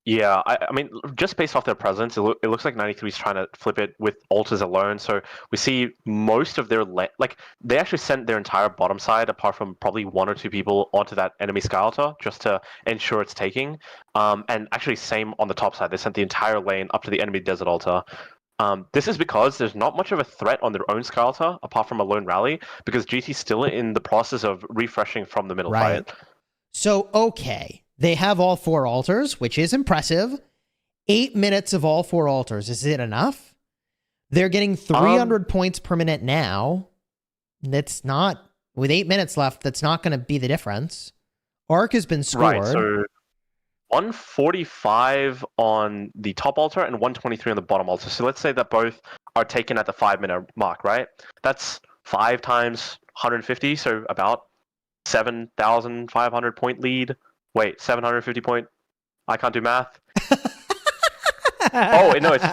Yeah, I mean, just based off their presence, it looks like 93 is trying to flip it with altars alone. So we see most of their like they actually sent their entire bottom side, apart from probably one or two people, onto that enemy sky altar just to ensure it's taking. And actually, same on the top side, they sent the entire lane up to the enemy desert altar. This is because there's not much of a threat on their own sky altar, apart from a lone rally, because GT's still in the process of refreshing from the middle fight. So okay. They have all 4 altars, which is impressive. 8 minutes of all 4 altars. Is it enough? They're getting 300 points per minute now. That's not, with 8 minutes left, that's not going to be the difference. Arc has been scored. Right, so 145 on the top altar and 123 on the bottom altar. So let's say that both are taken at the 5-minute mark, right? That's 5 times 150, so about 7,500 point lead. Wait, 750 point? I can't do math. Oh no, it's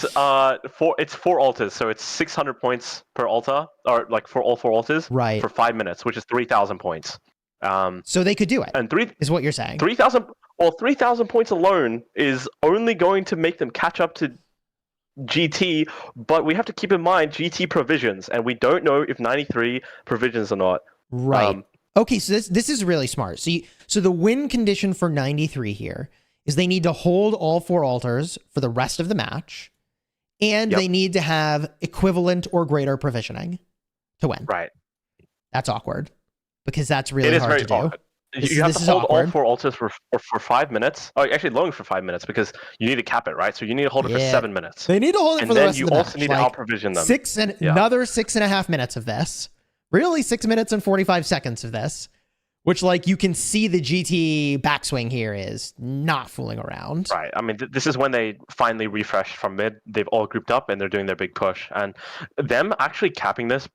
4. It's 4 altars, so it's 600 points per altar, or like for all 4 altars, right? For 5 minutes, which is 3,000 points. So they could do it. And is what you're saying. 3,000. Well, 3,000 points alone is only going to make them catch up to GT, but we have to keep in mind GT provisions, and we don't know if 93 provisions or not. Right. Okay, so this is really smart. So the win condition for 93 here is they need to hold all 4 altars for the rest of the match, and they need to have equivalent or greater provisioning to win. Right. That's awkward because that's really hard to do. Awkward. You have to hold all 4 altars for 5 minutes. Oh, actually, longer for 5 minutes because you need to cap it, right? So you need to hold it for 7 minutes. They need to hold it for the rest of the match. And then you also need to out-provision them. Another 6.5 minutes of this. Really 6 minutes and 45 seconds of this, which, like, you can see the GT backswing here is not fooling around. Right. I mean, this is when they finally refresh from mid. They've all grouped up and they're doing their big push. And them actually capping this,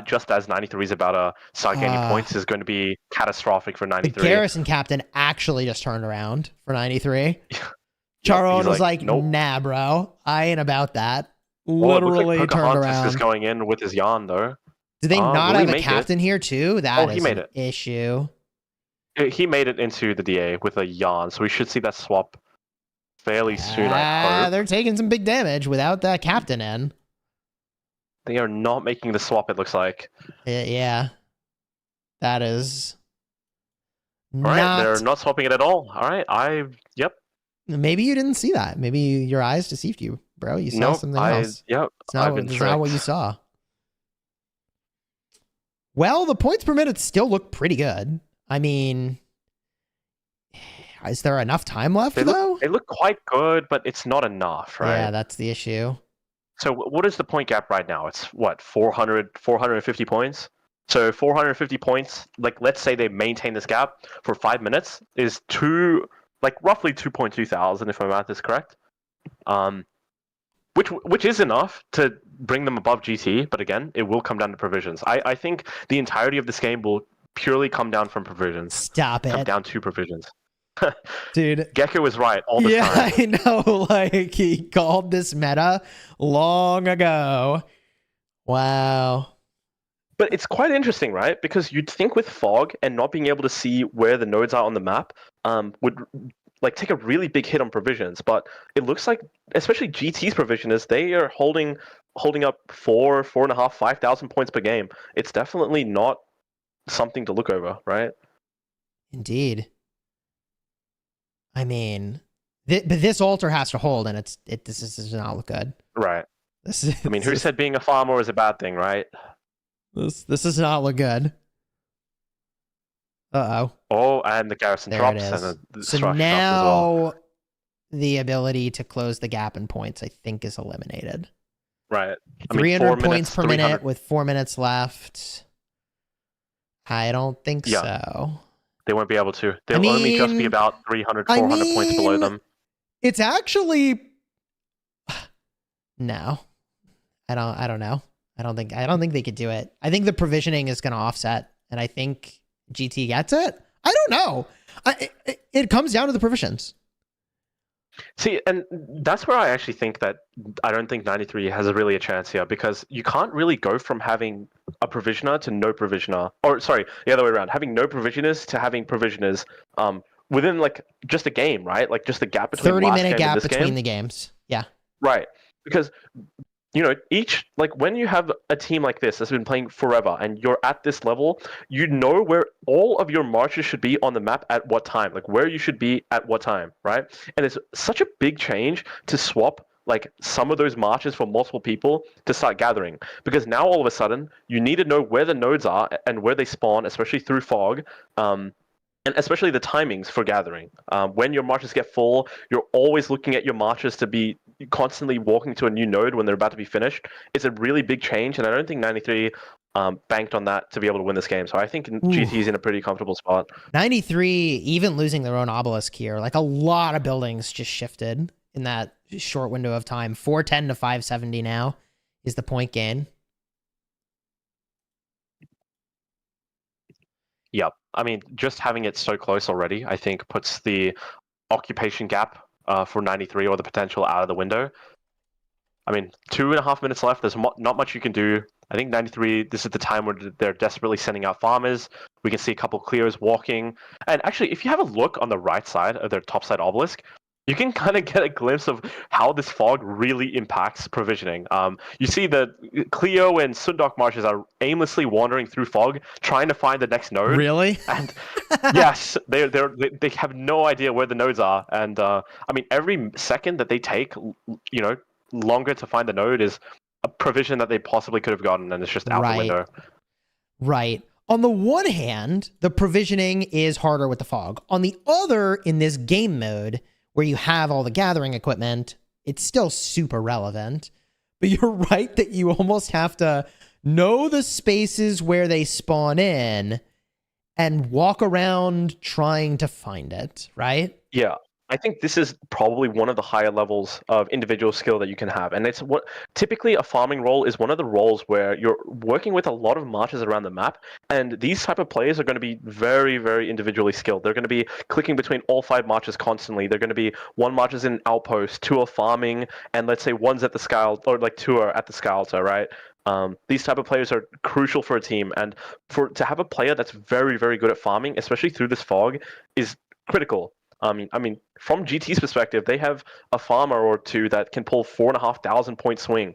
just as 93 is about to start gaining points, is going to be catastrophic for 93. The Garrison captain actually just turned around for 93. Charles was like, nope. Nah, bro. I ain't about that. Literally turned around. Is going in with his yawn, though. Did they not have a captain here too? That is an issue. He made it into the DA with a yawn, so we should see that swap fairly soon, I hope. They're taking some big damage without that captain in. They are not making the swap, it looks like. Yeah. That is Alright, they're not swapping it at all. Alright, yep. Maybe you didn't see that. Maybe your eyes deceived you, bro. You saw something else. Yep. It's not what you saw. Well, the points per minute still look pretty good. I mean, is there enough time left, though? They look quite good, but it's not enough, right? Yeah, that's the issue. So what is the point gap right now? It's, 450 points? So 450 points, like, let's say they maintain this gap for 5 minutes, is roughly 2.2 thousand, if my math is correct. Which is enough to bring them above GT, but again, it will come down to provisions. I think the entirety of this game will purely come down from provisions. Stop it. Come down to provisions. Dude. Gecko was right all the time. Yeah, I know. Like, he called this meta long ago. Wow. But it's quite interesting, right? Because you'd think with fog and not being able to see where the nodes are on the map would take a really big hit on provisions, but it looks like, especially GT's provisioners, they are holding holding up 4.5, 5,000 points per game. It's definitely not something to look over, right? Indeed. I mean, but this altar has to hold, and this does not look good. Right. This is, I mean, who said being a farmer is a bad thing, right? this does not look good. Uh-oh. Oh, and the garrison There drops, it is. and the So structure now drops as well. the ability to close the gap in points, I think, is eliminated. Right. I 300 4 points minutes, per 300... minute with 4 minutes left. I don't think Yeah. so. They won't be able to. They'll only just be about 300, 400 points below them. It's actually no. I don't know. I don't think they could do it. I think the provisioning is going to offset, and I think GT gets it. I don't know. It comes down to the provisions. See, and that's where I actually think that I don't think 93 has really a chance here, because you can't really go from having a provisioner to no provisioner, or sorry, the other way around, having no provisioners to having provisioners within like just a game, right? Like just the gap between 30-minute gap and this between game. the games. Yeah. Right. Because each, like, when you have a team like this that's been playing forever and you're at this level, you know where all of your marches should be on the map at what time, like where you should be at what time, right? And it's such a big change to swap like some of those marches for multiple people to start gathering, because now all of a sudden you need to know where the nodes are and where they spawn, especially through fog. And especially the timings for gathering. When your marches get full, you're always looking at your marches to be constantly walking to a new node when they're about to be finished. It's a really big change, and I don't think 93 banked on that to be able to win this game. So I think GT's in a pretty comfortable spot. 93, even losing their own obelisk here, like a lot of buildings just shifted in that short window of time. 410 to 570 now is the point gain. Yep. I mean, just having it so close already, I think, puts the occupation gap for 93 or the potential out of the window. I mean, 2.5 minutes left. There's not much you can do. I think 93, this is the time where they're desperately sending out farmers. We can see a couple clears walking. And actually, if you have a look on the right side of their topside obelisk, you can kind of get a glimpse of how this fog really impacts provisioning. You see that Cleo and Sundok marches are aimlessly wandering through fog, trying to find the next node. Really? And yes, they have no idea where the nodes are. And I mean, every second that they take, longer to find the node is a provision that they possibly could have gotten, and it's just out the window. Right. On the one hand, the provisioning is harder with the fog. On the other, in this game mode, where you have all the gathering equipment, it's still super relevant. But you're right that you almost have to know the spaces where they spawn in and walk around trying to find it, right? Yeah. I think this is probably one of the higher levels of individual skill that you can have. And it's what typically a farming role is, one of the roles where you're working with a lot of marches around the map. And these type of players are going to be very, very individually skilled. They're going to be clicking between all 5 marches constantly. They're going to be 1 march is in an outpost, 2 are farming, and let's say 1's at the sky, or like 2 are at the sky altar, right? These type of players are crucial for a team. And to have a player that's very, very good at farming, especially through this fog, is critical. I mean, from GT's perspective, they have a farmer or 2 that can pull 4,500 point swing.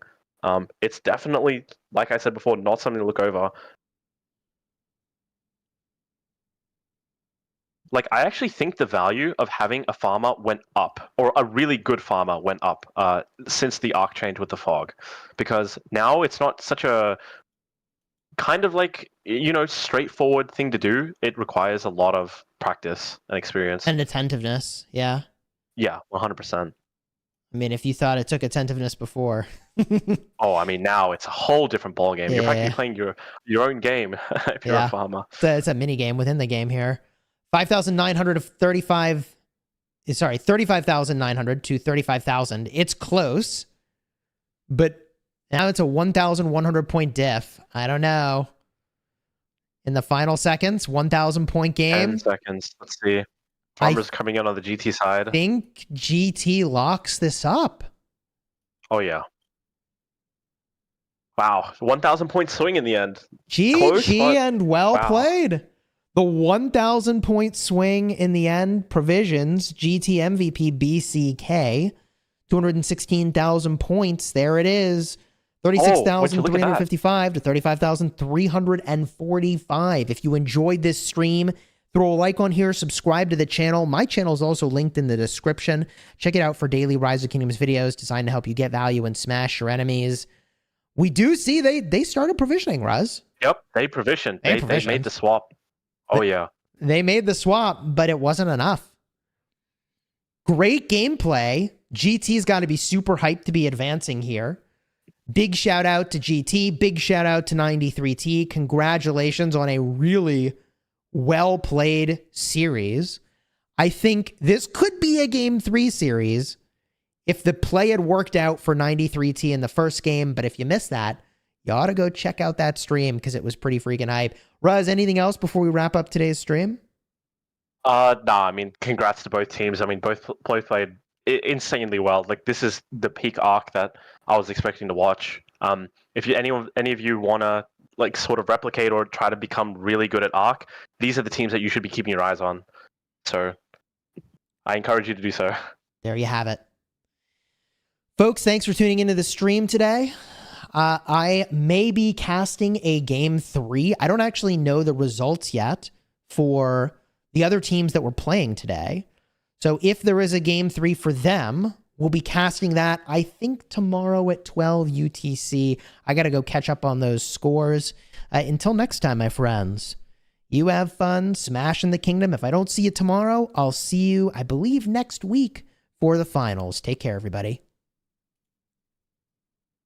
It's definitely, like I said before, not something to look over. Like, I actually think the value of having a farmer went up, or a really good farmer went up since the arc change with the fog, because now it's not such a kind of like, straightforward thing to do. It requires a lot of practice and experience. And attentiveness, yeah. Yeah, 100%. I mean, if you thought it took attentiveness before. Oh, I mean, now it's a whole different ballgame. You're practically playing your own game if you're a farmer. It's a mini game within the game here. 5,900 of 35. Sorry, 35,900 to 35,000. It's close, but now it's a 1,100 point diff. I don't know. In the final seconds, 1,000 point game. 10 seconds. Let's see. Farmer's coming in on the GT side. I think GT locks this up. Oh, yeah. Wow. 1,000 point swing in the end. GG and well played. The 1,000 point swing in the end provisions GT MVP BCK. 216,000 points. There it is. would you look at that? 36,355 to 35,345. If you enjoyed this stream, throw a like on here, subscribe to the channel. My channel is also linked in the description. Check it out for daily Rise of Kingdoms videos designed to help you get value and smash your enemies. We do see they started provisioning, Ruz. Yep, they provisioned. They made the swap. Oh, yeah. They made the swap, but it wasn't enough. Great gameplay. GT's got to be super hyped to be advancing here. Big shout out to GT. Big shout out to 93T. Congratulations on a really well-played series. I think this could be a Game 3 series if the play had worked out for 93T in the first game, but if you missed that, you ought to go check out that stream because it was pretty freaking hype. Ruz, anything else before we wrap up today's stream? Nah, I mean, congrats to both teams. I mean, both played insanely well. Like, this is the peak arc that I was expecting to watch. If any of you want to like sort of replicate or try to become really good at arc, these are the teams that you should be keeping your eyes on. So I encourage you to do so. There you have it. Folks, thanks for tuning into the stream today. I may be casting a Game 3. I don't actually know the results yet for the other teams that we're playing today. So if there is a Game 3 for them, we'll be casting that, I think, tomorrow at 12 UTC. I got to go catch up on those scores. Until next time, my friends, you have fun smashing the kingdom. If I don't see you tomorrow, I'll see you, I believe, next week for the finals. Take care, everybody.